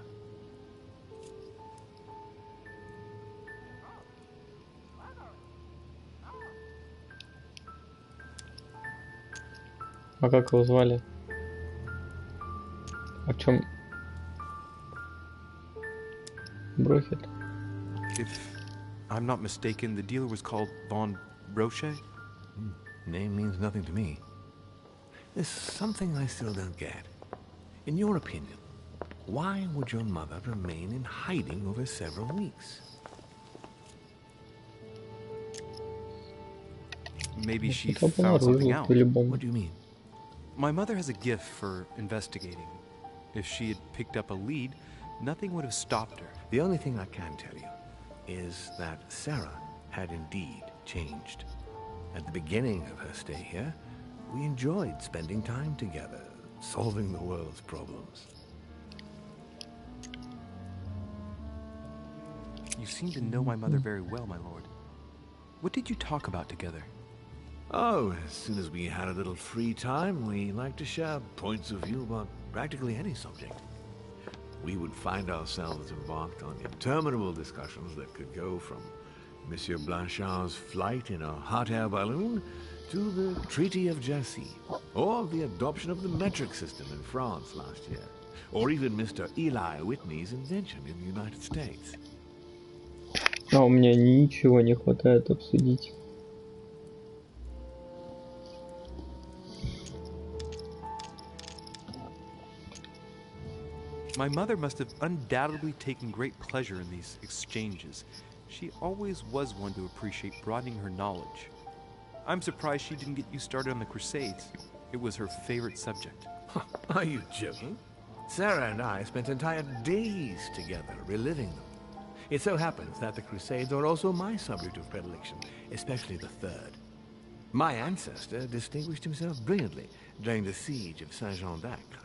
А как его звали? О чем? Брохет? If I'm not mistaken, the dealer was called Von Brochet? Name means nothing to me. There's something I still don't get. In your opinion, why would your mother remain in hiding over several weeks? Maybe she found something out. What do you mean? My mother has a gift for investigating. If she had picked up a lead, nothing would have stopped her. The only thing I can tell you is that Sarah had indeed changed. At the beginning of her stay here, we enjoyed spending time together, solving the world's problems. You seem to know my mother very well, my lord. What did you talk about together? Oh, as soon as we had a little free time, we liked to share points of view about practically any subject. We would find ourselves embarked on interminable discussions that could go from Monsieur Blanchard's flight in a hot air balloon to the Treaty of Jersey, or the adoption of the metric system in France last year, or even Mr. Eli Whitney's invention in the United States. А у меня ничего не хватает обсудить. My mother must have undoubtedly taken great pleasure in these exchanges. She always was one to appreciate broadening her knowledge. I'm surprised she didn't get you started on the Crusades. It was her favorite subject. Are you joking? Sarah and I spent entire days together reliving them. It so happens that the Crusades are also my subject of predilection, especially the Third. My ancestor distinguished himself brilliantly during the siege of Saint-Jean d'Acre.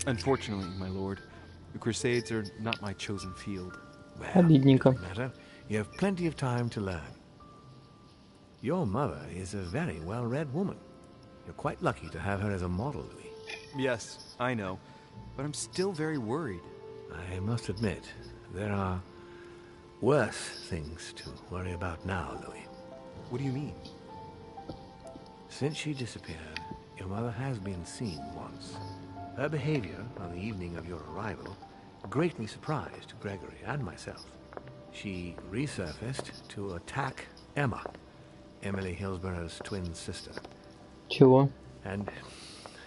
Unfortunately, my lord, the Crusades are not my chosen field. Обидненько. Doesn't matter. You have plenty of time to learn. Your mother is a very well-read woman. You're quite lucky to have her as a model, Louis. Yes, I know, but I'm still very worried. I must admit, there are worse things to worry about now, Louis. What do you mean? Since she disappeared, your mother has been seen once. Her behavior on the evening of your arrival greatly surprised Gregory and myself. She resurfaced to attack Emma, Emily Hillsborough's twin sister. Чего? And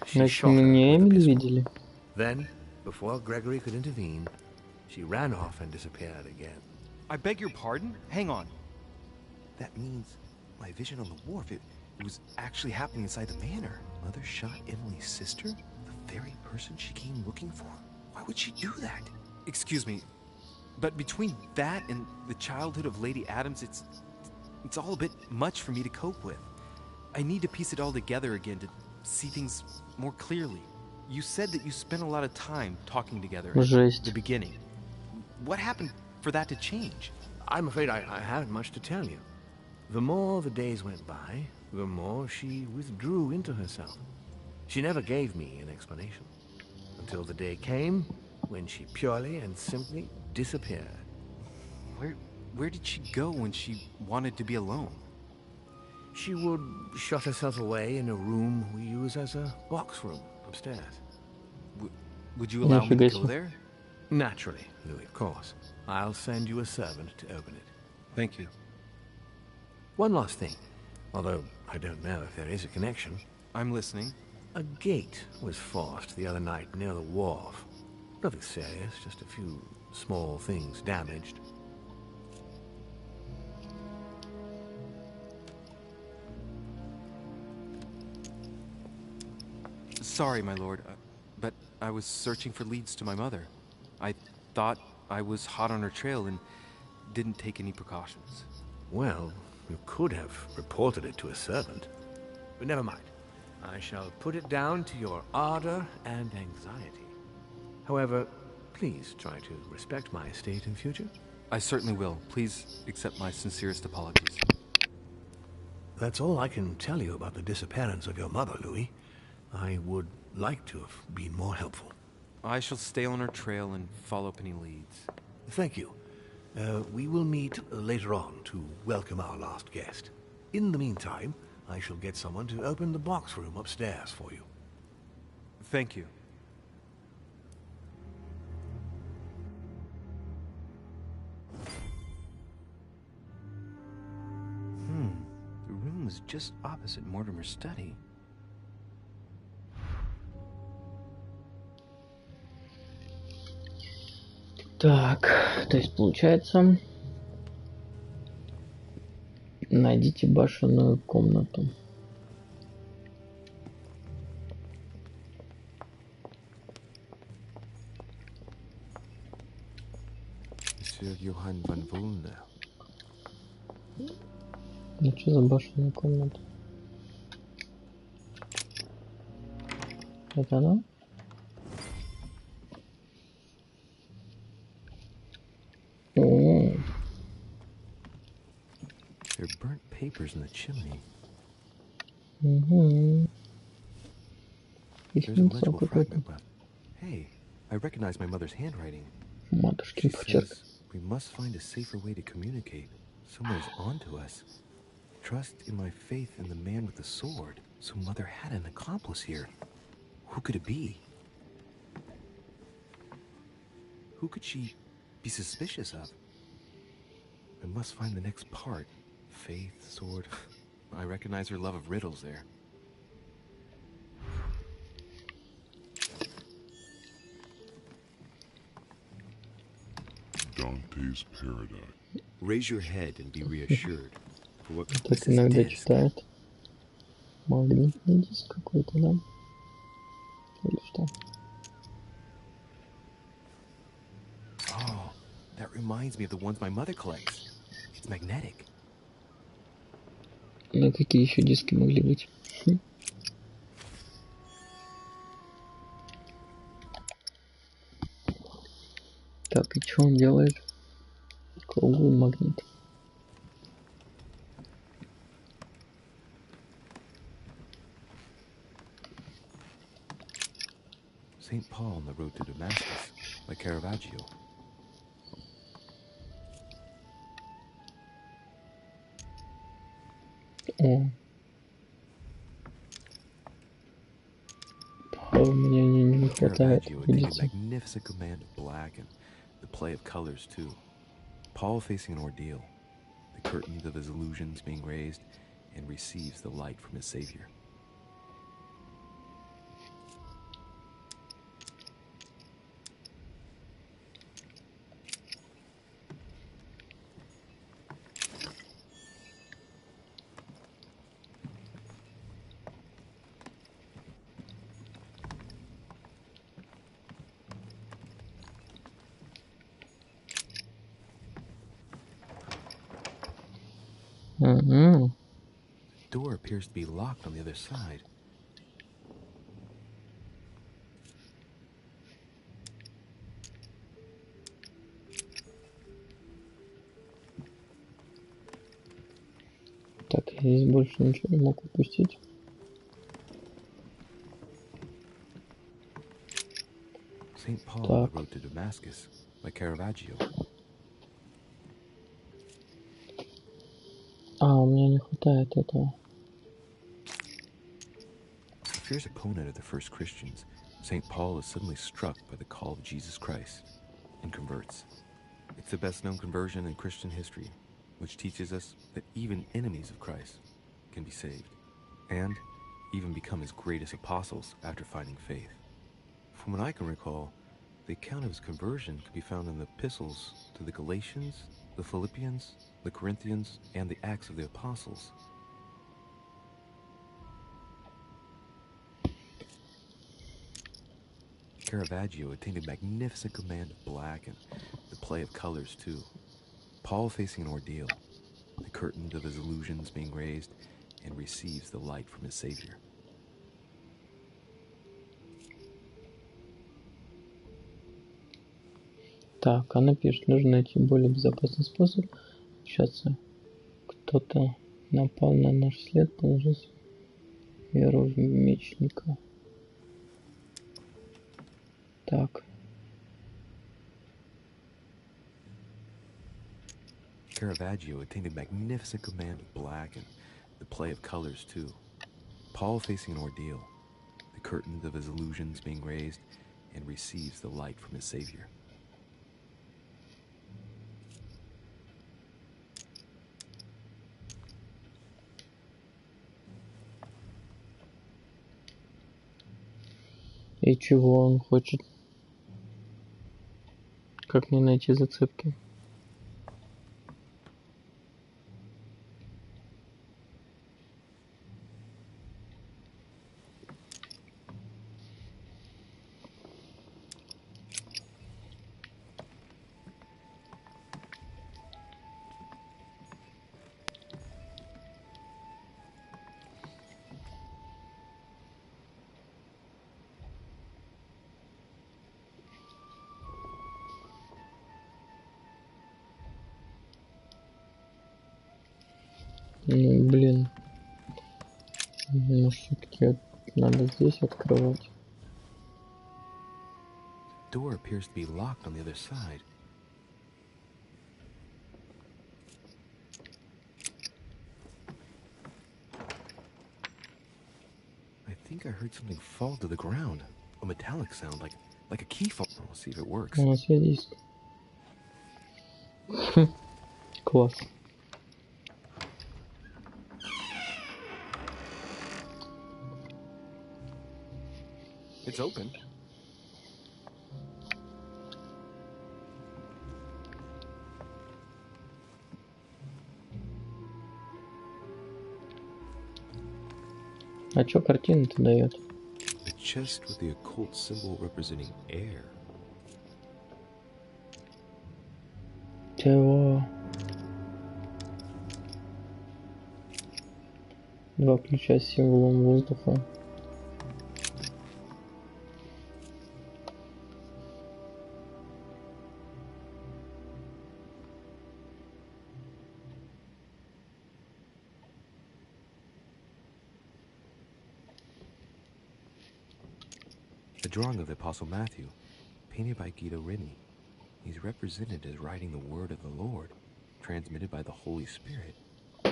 she Значит, shot her мы не with a Эмили pistol. видели? Then, before Gregory could intervene, she ran off and disappeared again. I beg your pardon? Hang on. That means my vision on the wharf, it was actually happening inside the manor. Mother shot Emily's sister? The very person she came looking for? Why would she do that? Excuse me, but between that and the childhood of Lady Adams, it's all a bit much for me to cope with. I need to piece it all together again to see things more clearly. You said that you spent a lot of time talking together at the beginning. What happened for that to change? I'm afraid I haven't much to tell you. The more the days went by, the more she withdrew into herself. She never gave me an explanation. Until the day came when she purely and simply disappeared. Where did she go when she wanted to be alone? She would shut herself away in a room we use as a box room upstairs. Would you allow me to go there? Naturally, Louis, of course. I'll send you a servant to open it. Thank you. One last thing, although I don't know if there is a connection. I'm listening. A gate was forced the other night near the wharf. Nothing serious, just a few small things damaged. Sorry, my lord, but I was searching for leads to my mother. I thought I was hot on her trail and didn't take any precautions. Well, you could have reported it to a servant. But never mind. I shall put it down to your ardor and anxiety. However, please try to respect my estate in future. I certainly will. Please accept my sincerest apologies. That's all I can tell you about the disappearance of your mother, Louis. I would like to have been more helpful. I shall stay on her trail and follow up any leads. Thank you. We will meet later on to welcome our last guest. In the meantime, I shall get someone to open the box room upstairs for you. Thank you. The room is just opposite Mortimer's study. Так, то есть получается, найдите башенную комнату. Monsieur Johann van Vulne. Ну что за башенная комната? Это она? There are burnt papers in the chimney. There's a legible fragment, but hey, I recognize my mother's handwriting. She says we must find a safer way to communicate. Someone is onto us. Trust in my faith in the man with the sword. So Mother had an accomplice here. Who could it be? Who could she be suspicious of? I must find the next part. Faith, sword. I recognize her love of riddles there. Dante's Paradise. Raise your head and be reassured. For what Так иногда читает. Магнитный диск какой-то, да? Или что? Oh, that reminds me of the ones my mother collects. It's magnetic. Ну какие еще диски могли быть? Так, и что он делает? Круглый магнит. St. Paul on the Road to Damascus by Caravaggio. О. Мне не хватает. Caravaggio a magnificent command of black and the play of colors too. Paul facing an ordeal, the curtains of his illusions being raised, and receives the light from his Savior. Mm-hmm. The door appears to be locked on the other side. Так, я здесь больше ничего не могу упустить. St. Paul on the Road to Damascus by Caravaggio. У меня не хватает этого. The fierce opponent of the first Christians, St. Paul is suddenly struck by the call of Jesus Christ and converts. It's the best known conversion in Christian history, which teaches us that even enemies of Christ can be saved, and even become his greatest apostles after finding faith. From what I can recall, the account of his conversion can be found in the epistles to the Galatians, the Philippians, the Corinthians, and the Acts of the Apostles. Caravaggio attained a magnificent command of black and the play of colors too. Paul facing an ordeal, the curtains of his illusions being raised, and receives the light from his Savior. Так, она пишет, нужно найти более безопасный способ общаться. Кто-то напал на наш след, положил веру в мечника. Так. Caravaggio attained a magnificent command of black and the play of colors too. Paul facing an ordeal, the curtains of his illusions being raised, and receives the light from his Savior. И чего он хочет? Как мне найти зацепки? Ну, блин. Может, все-таки надо здесь открывать. The door appears to be locked on the other side. I think I heard something fall to the ground. A metallic sound, like a key fall. We'll see if it works. У нас есть диск. Класс. It's open. А чё картина-то дает? A chest with the occult symbol representing air. Чего? Два ключа с символом воздуха. A drawing of the Apostle Matthew, painted by Guido Reni. He's represented as writing the word of the Lord, transmitted by the Holy Spirit,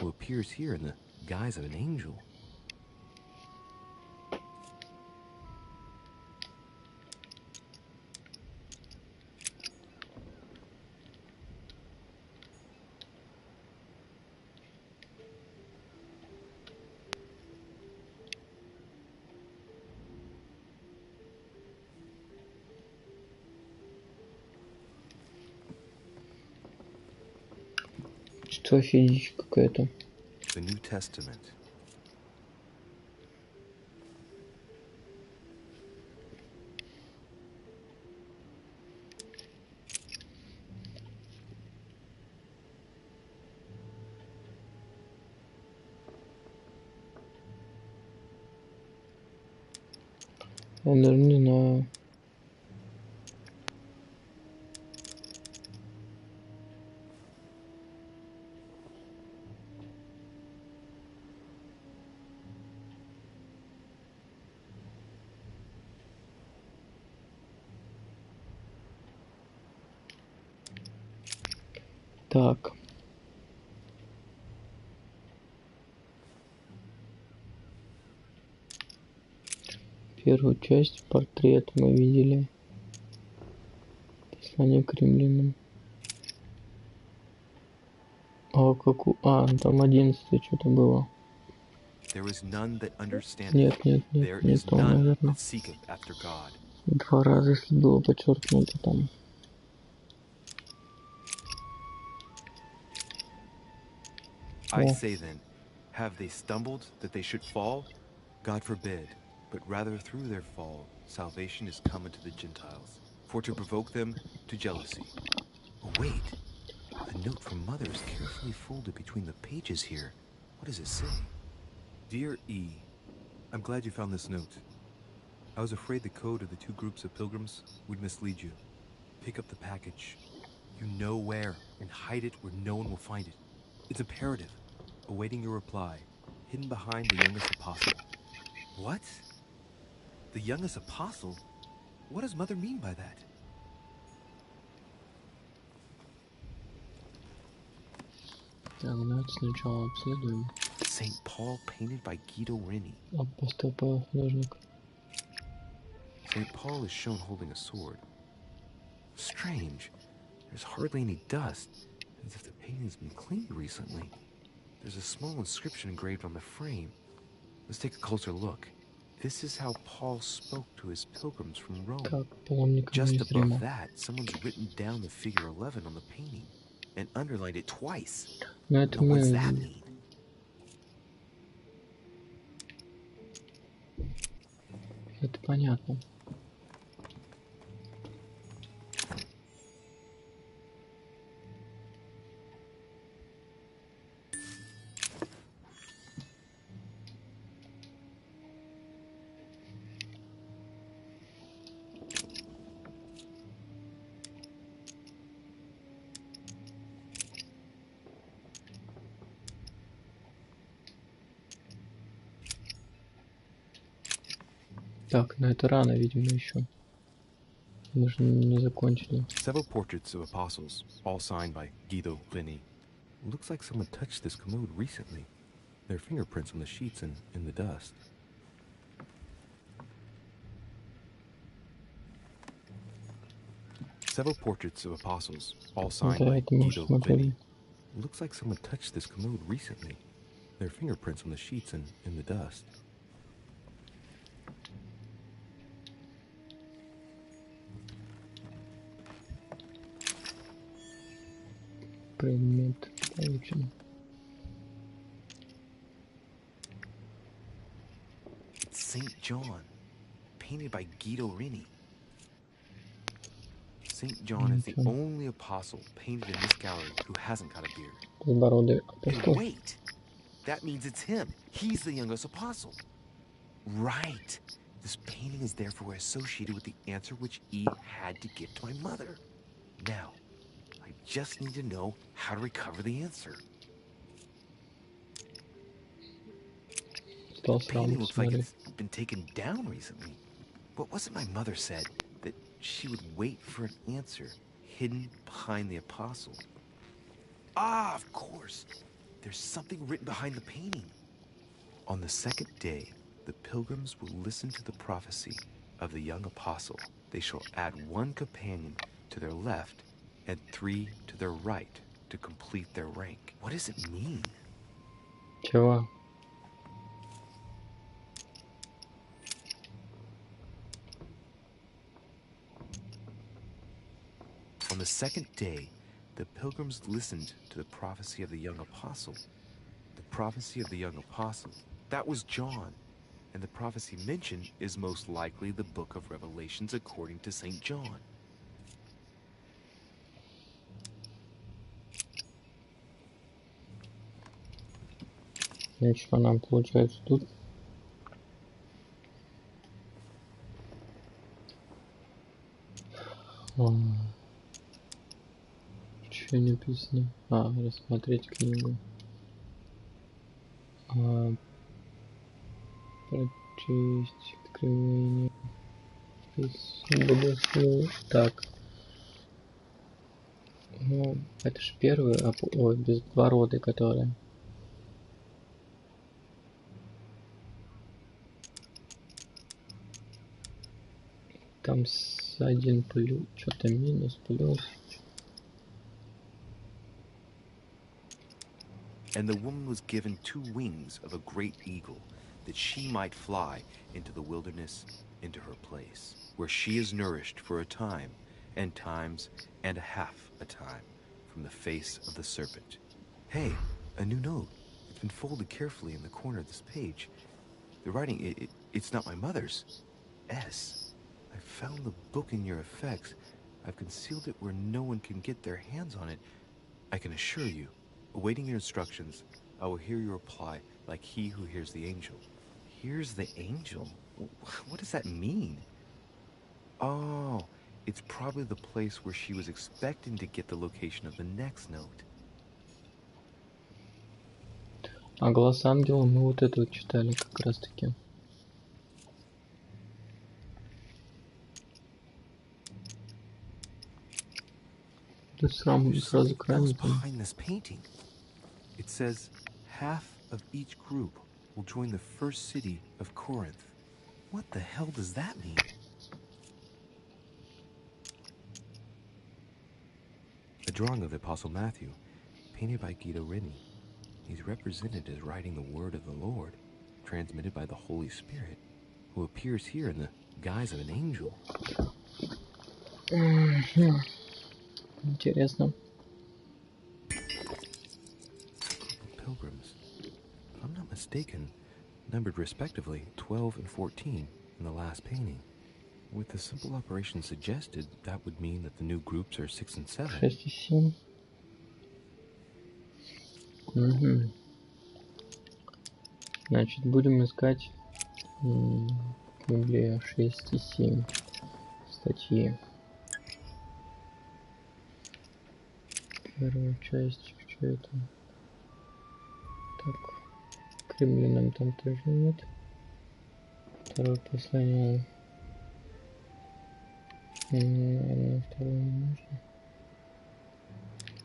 who appears here in the guise of an angel. Что офигеть какая-то. The New Testament. Я даже не знаю. Так. Первую часть, портрет мы видели. Послание к римлянам. А какую? А, там 11 что-то было. Нет, не то, наверное. Два раза, если было подчеркнуто там. I say then, have they stumbled that they should fall? God forbid, but rather through their fall, salvation is come unto the Gentiles, for to provoke them to jealousy. Oh, wait, a note from Mother is carefully folded between the pages here. What does it say? Dear E, I'm glad you found this note. I was afraid the code of the two groups of pilgrims would mislead you. Pick up the package. You know where, and hide it where no one will find it. It's imperative. Awaiting your reply, hidden behind the youngest apostle. What? The youngest apostle? What does Mother mean by that? Так, сначала обследуем. St. Paul painted by Guido Reni. Апостол Павел, художник. St. Paul is shown holding a sword. Strange. There's hardly any dust, as if the painting's been cleaned recently. There's a small inscription engraved on the frame. Let's take a closer look. This is how Paul spoke to his pilgrims from Rome. Just above that, someone's written down the figure 11 on the painting and underlined it twice. Now, what's that mean? Это понятно. Так, но это рано, видимо, еще. Мы же не закончили. Several portraits of apostles, all signed by Guido Reni. Looks like someone touched this commode recently. There are fingerprints on the sheets and in the dust. Several portraits of apostles, all signed by Guido Reni. Looks like someone touched this commode recently. There are fingerprints on the sheets and in the dust. Предмет получен. It's St. John, painted by Guido Reni. St. John is the only apostle painted in this gallery who hasn't got a beard. Hey, wait! That means it's him. He's the youngest apostle. Right. This painting is therefore associated with the answer which E had to give to my mother. Now, I just need to know how to recover the answer. The painting looks like it's been taken down recently. What was it my mother said? That she would wait for an answer hidden behind the apostle. Ah, of course. There's something written behind the painting. On the second day, the pilgrims will listen to the prophecy of the young apostle. They shall add 1 companion to their left and 3 to their right to complete their rank. What does it mean? Чего? On the second day, the pilgrims listened to the prophecy of the young apostle. The prophecy of the young apostle, that was John. And the prophecy mentioned is most likely the book of Revelations according to St. John. Ну что нам получается тут? Что написано? Рассмотреть книгу. Прочесть откровение. Так. Ну, это ж первый, ой, безбородый, который. Там с 1 плюс, что-то минус, плюс. And the woman was given 2 wings of a great eagle, that she might fly into the wilderness, into her place, where she is nourished for a time, and times, and a half a time, from the face of the serpent. Hey, a new note. It's been folded carefully in the corner of this page. The writing, it's not my mother's. S. I found the book in your effects. I've concealed it where no one can get their hands on it. I can assure you, awaiting your instructions, I will hear your reply like he who hears the angel. Hears the angel? What does that mean? Oh, it's probably the place where she was expecting to get the location of the next note. А глаз ангела мы вот это вот читали как раз таки. Тут сразу крайне. Behind this painting, it says half of each group will join the first city of Corinth. What the hell does that mean? A drawing of the Apostle Matthew, painted by Guido Reni. He's represented as writing the word of the Lord, transmitted by the Holy Spirit, who appears here in the guise of an angel. Интересно. Pilgrims, if I'm not mistaken, numbered respectively 12 and 14 in the last painting. With the simple operation suggested, that would mean that the new groups are 6 and 7. 6 и 7. Угу. Значит, будем искать Библия 6 и 7 статьи. Первая часть, что это? Так, к римлянам там тоже нет. Второе послание. Наверное, второе не нужно.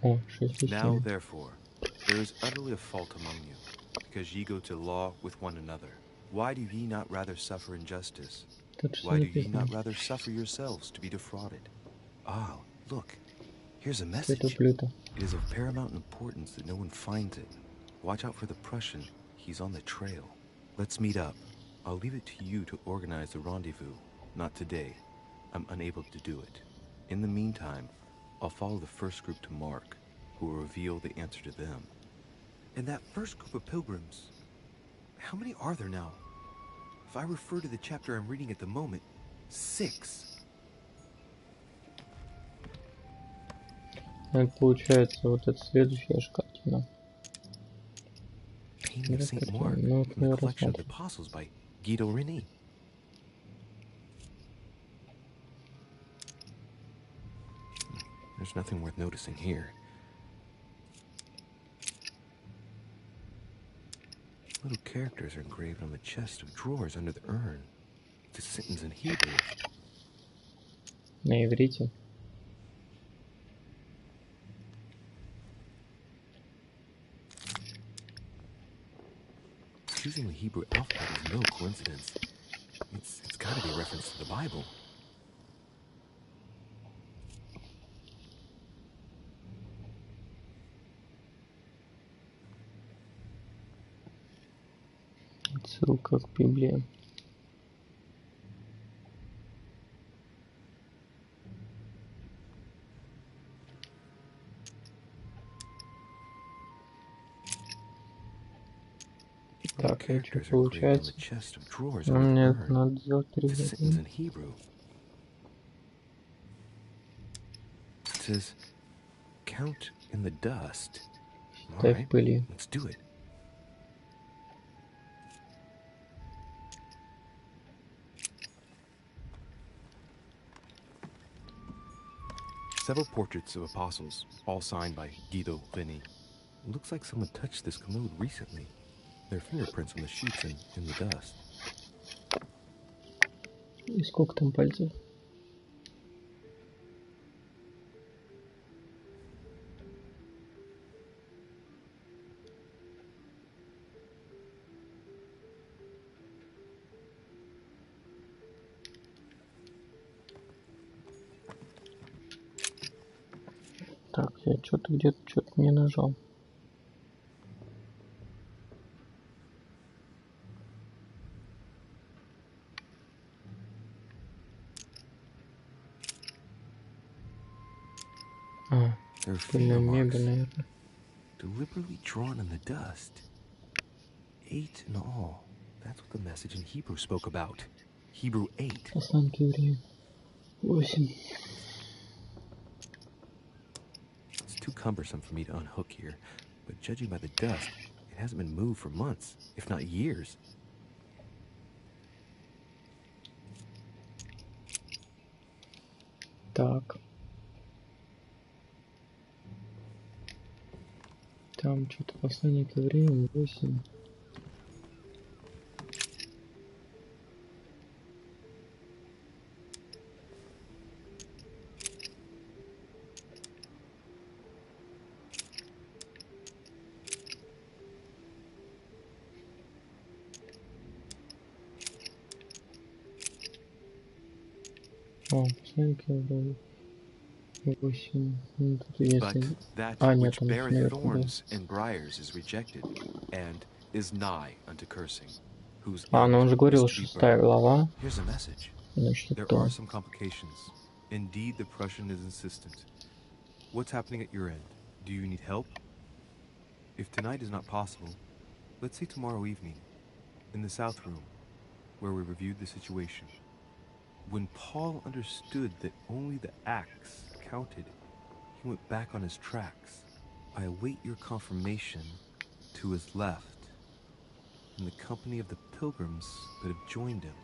О, 6 и 7. Now, therefore, there is utterly a fault among you, because ye go to law with one another. Why do ye not rather suffer injustice? Why do ye not rather suffer yourselves to be defrauded? Ah, look, here's a message. It is of paramount importance that no one finds it. Watch out for the Prussian. He's on the trail. Let's meet up. I'll leave it to you to organize the rendezvous. Not today. I'm unable to do it. In the meantime, I'll follow the first group to Mark, who will reveal the answer to them. And that first group of pilgrims, how many are there now? If I refer to the chapter I'm reading at the moment, 6. Это получается вот это следующая картина. Painting of St. Mark from the collection of the Apostles by Guido Reni. There's nothing worth noticing here. Little characters are engraved on the chest of drawers under the urn. It's a sentence in Hebrew. На иврите. Choosing the Hebrew alphabet is no coincidence. It's got to be a reference to the Bible. Ссылка к Библии. Так, и что получается? Мне это надо сделать перевод. Считай в пыли. Several portraits of apostles, all signed by Guido Vinny. Looks like someone touched this commode recently. There are fingerprints on the sheets and in the dust. И сколько там пальцев? Так, я что-то где-то что-то не нажал. Deliberately drawn in the dust. 8 in all. That's what the message in Hebrew spoke about. Hebrew 8. Останки времени. 8. It's too cumbersome for me to unhook here, but judging by the dust, it hasn't been moved for months, if not years. Так. Там что-то послание к евреям 8. О, послание к евреям 8. Ну, тут если... That нет, which там beareth наверху, thorns and briars is rejected, and is nigh unto cursing. Whose но он же говорил, is to be 6 burned. глава. Here's a message. Значит, There это... are some complications. Indeed, the Prussian is insistent. What's happening at your end? Do you need help? If tonight is not possible, let's say tomorrow evening, in the South Room, where we reviewed the situation. When Paul understood that only the acts counted, he went back on his tracks. I await your confirmation to his left, in the company of the pilgrims that have joined him.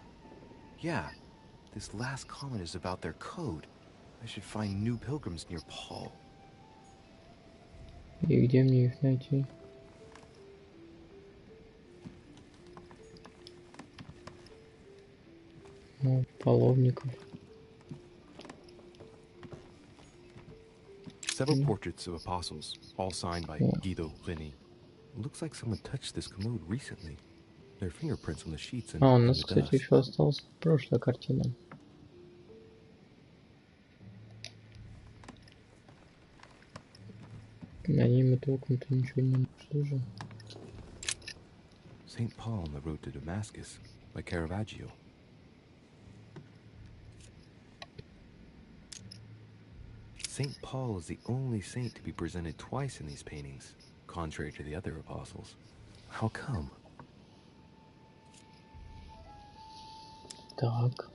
Yeah, this last comment is about their code. I should find new pilgrims near Paul. И где мне их найти? Ну, половников. Several portraits of apostles, all signed by Guido Vinny. Looks like someone touched this commode recently. There are fingerprints on the sheets and У in нас, the кстати, dust. еще осталась прошлая картина. На ней мы толком-то ничего не нашли же. St. Paul on the Road to Damascus by Caravaggio. St. Paul is the only saint to be presented twice in these paintings, contrary to the other apostles. How come? Так.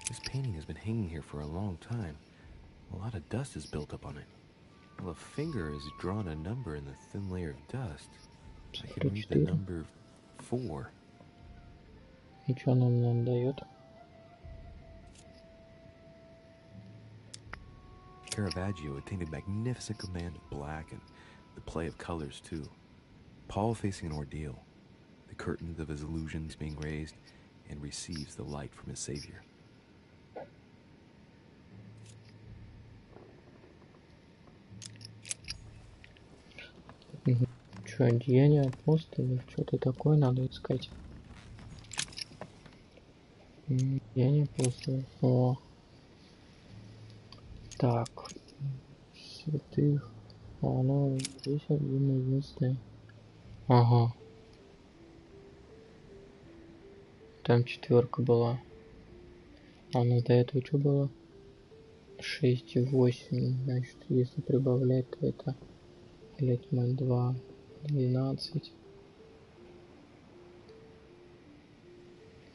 This painting has been hanging here for a long time. A lot of dust is built up on it. Well, a finger has drawn a number in the thin layer of dust. I can read the number 4. И что нам дает? Caravaggio attained a magnificent command of black and the play of colors too. Paul facing an ordeal. The curtains of his illusions being raised, and receives the light from his Savior. Что, деяния апостолов? Что-то такое надо искать. Деяния апостолов. О. Так. Святых. Оно здесь единственное. Ага. Там 4 была. А ну до этого что было? 6 и 8. Значит, если прибавлять, то это летман 2, 12.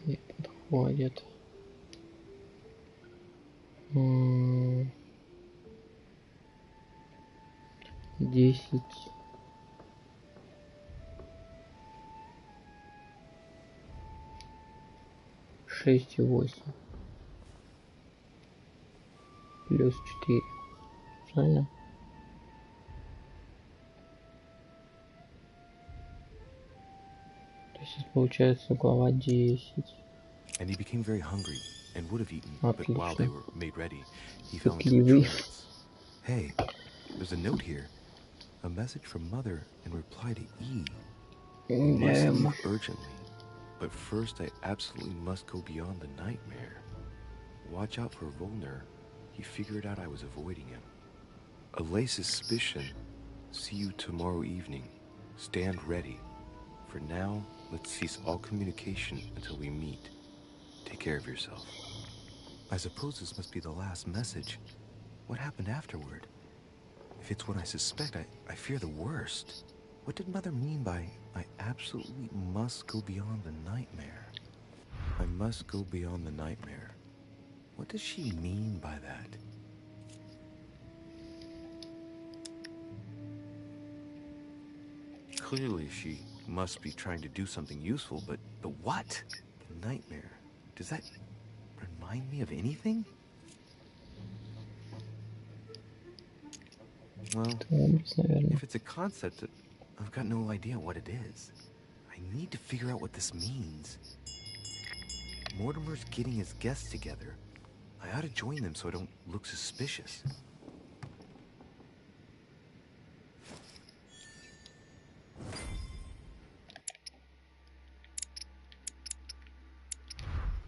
Не подходит. 10. 6 и 8. Плюс 4. Правильно? То есть получается глава 10. And he became very hungry and would have eaten, but while they were made ready, he fell into a trance. Hey, there's a note here. A message from Mother in reply to E. You must leave urgently, but first I absolutely must go beyond the nightmare. Watch out for Volner. He figured out I was avoiding him. Allay suspicion. See you tomorrow evening. Stand ready. For now, let's cease all communication until we meet. Take care of yourself. I suppose this must be the last message. What happened afterward? If it's what I suspect, I fear the worst. What did Mother mean by, I absolutely must go beyond the nightmare? I must go beyond the nightmare. What does she mean by that? Clearly she must be trying to do something useful, but what? The nightmare. Does that remind me of anything? Well, if it's a concept, I've got no idea what it is. I need to figure out what this means. Mortimer's getting his guests together. I ought to join them so I don't look suspicious.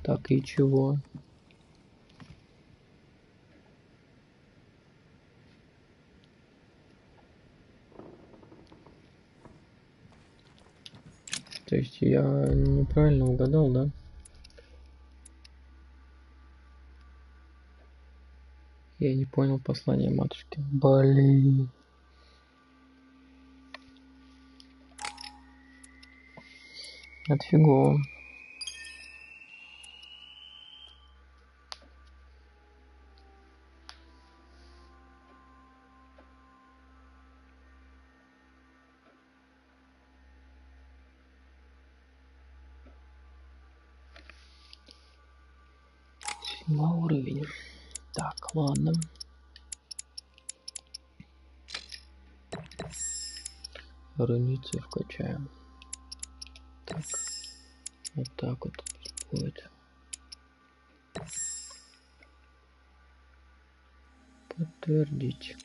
Так, и чего? То есть я неправильно угадал, да? Я не понял послание матушки. Блин. Отфигово. Уровень. Так, ладно. Границы вкачаем. Так. Вот так вот будет. Подтвердить.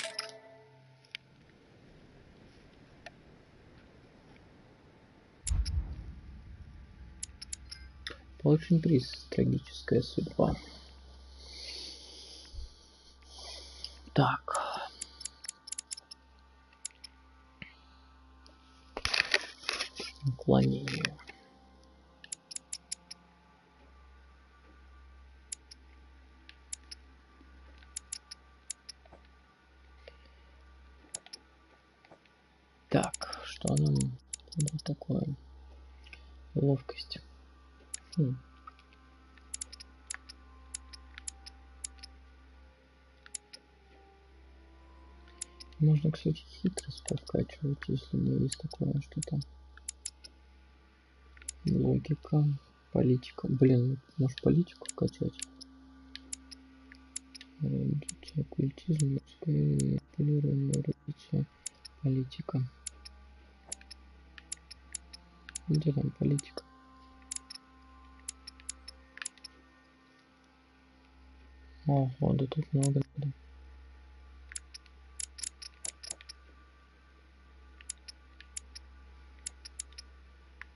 Получен приз. Трагическая судьба. Так. Уклонение. Так, что нам вот такое? Ловкость. Можно, кстати, хитрость подкачивать, если у меня есть такое что-то. Логика, политика. Блин, может политику качать? Оккультизм, манипулирование, развитие, политика. Где там политика? Ого, да тут много.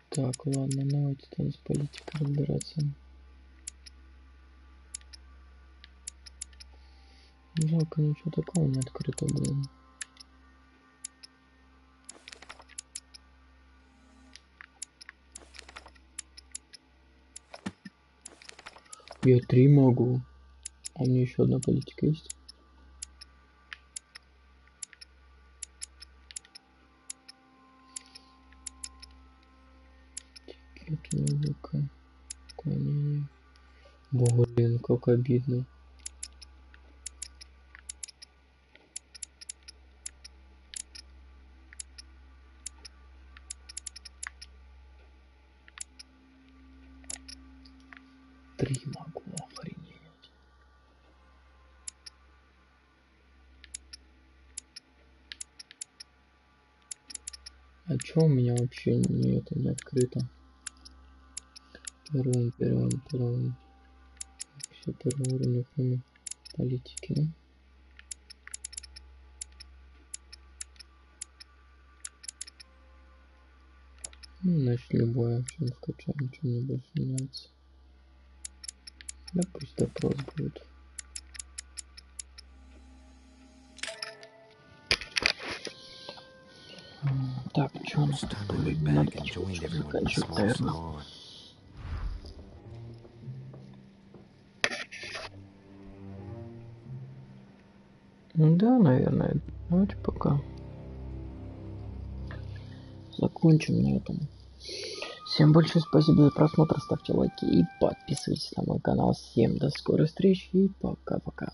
Так, ладно, давайте там с политикой разбираться. Жалко, ничего такого не открыто было. Я 3 могу. А у меня еще одна политика есть. Тикет, музыка, клонение. Блин, как обидно. Три могу, охренеть. А чё у меня вообще не открыто? Первым. Все первый уровень, кроме политики, да? Ну, значит, любое, чем скачаем, чем мне больше нравится. Да пусть допрос будет. Так, что у нас такое? Надо потихонечку заканчивать, наверное. Да, наверное. Давайте пока закончим на этом. Всем большое спасибо за просмотр, ставьте лайки и подписывайтесь на мой канал. Всем до скорой встречи и пока-пока.